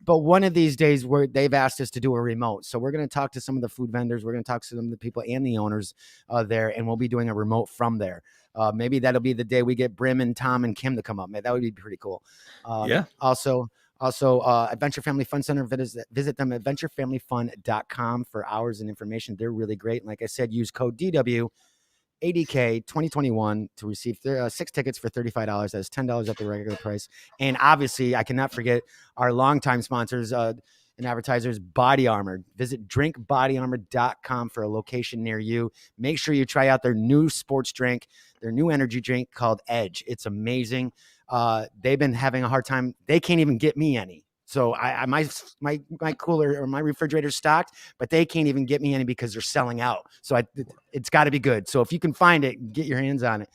A: But one of these days, they've asked us to do a remote, so we're going to talk to some of the food vendors. We're going to talk to some of the people and the owners there, and we'll be doing a remote from there. Maybe that'll be the day we get Brim and Tom and Kim to come up. Man, that would be pretty cool. Also, Adventure Family Fun Center, visit them at adventurefamilyfun.com for hours and information. They're really great. And like I said, use code DW ADK 2021 to receive 6 tickets for $35. That's $10 at the regular price. And obviously, I cannot forget our longtime sponsors and advertisers, Body Armor. Visit drinkbodyarmor.com for a location near you. Make sure you try out their new sports drink, their new energy drink called Edge. It's amazing. They've been having a hard time. They can't even get me any. So my cooler or my refrigerator's stocked, but they can't even get me any because they're selling out. So it's got to be good. So if you can find it, get your hands on it.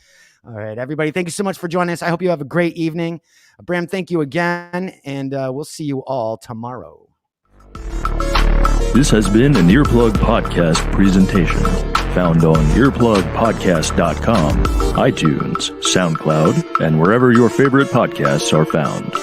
A: All right, everybody, thank you so much for joining us. I hope you have a great evening. Bram, thank you again, and we'll see you all tomorrow.
F: This has been an Earplug Podcast presentation. Found on earplugpodcast.com, iTunes, SoundCloud, and wherever your favorite podcasts are found.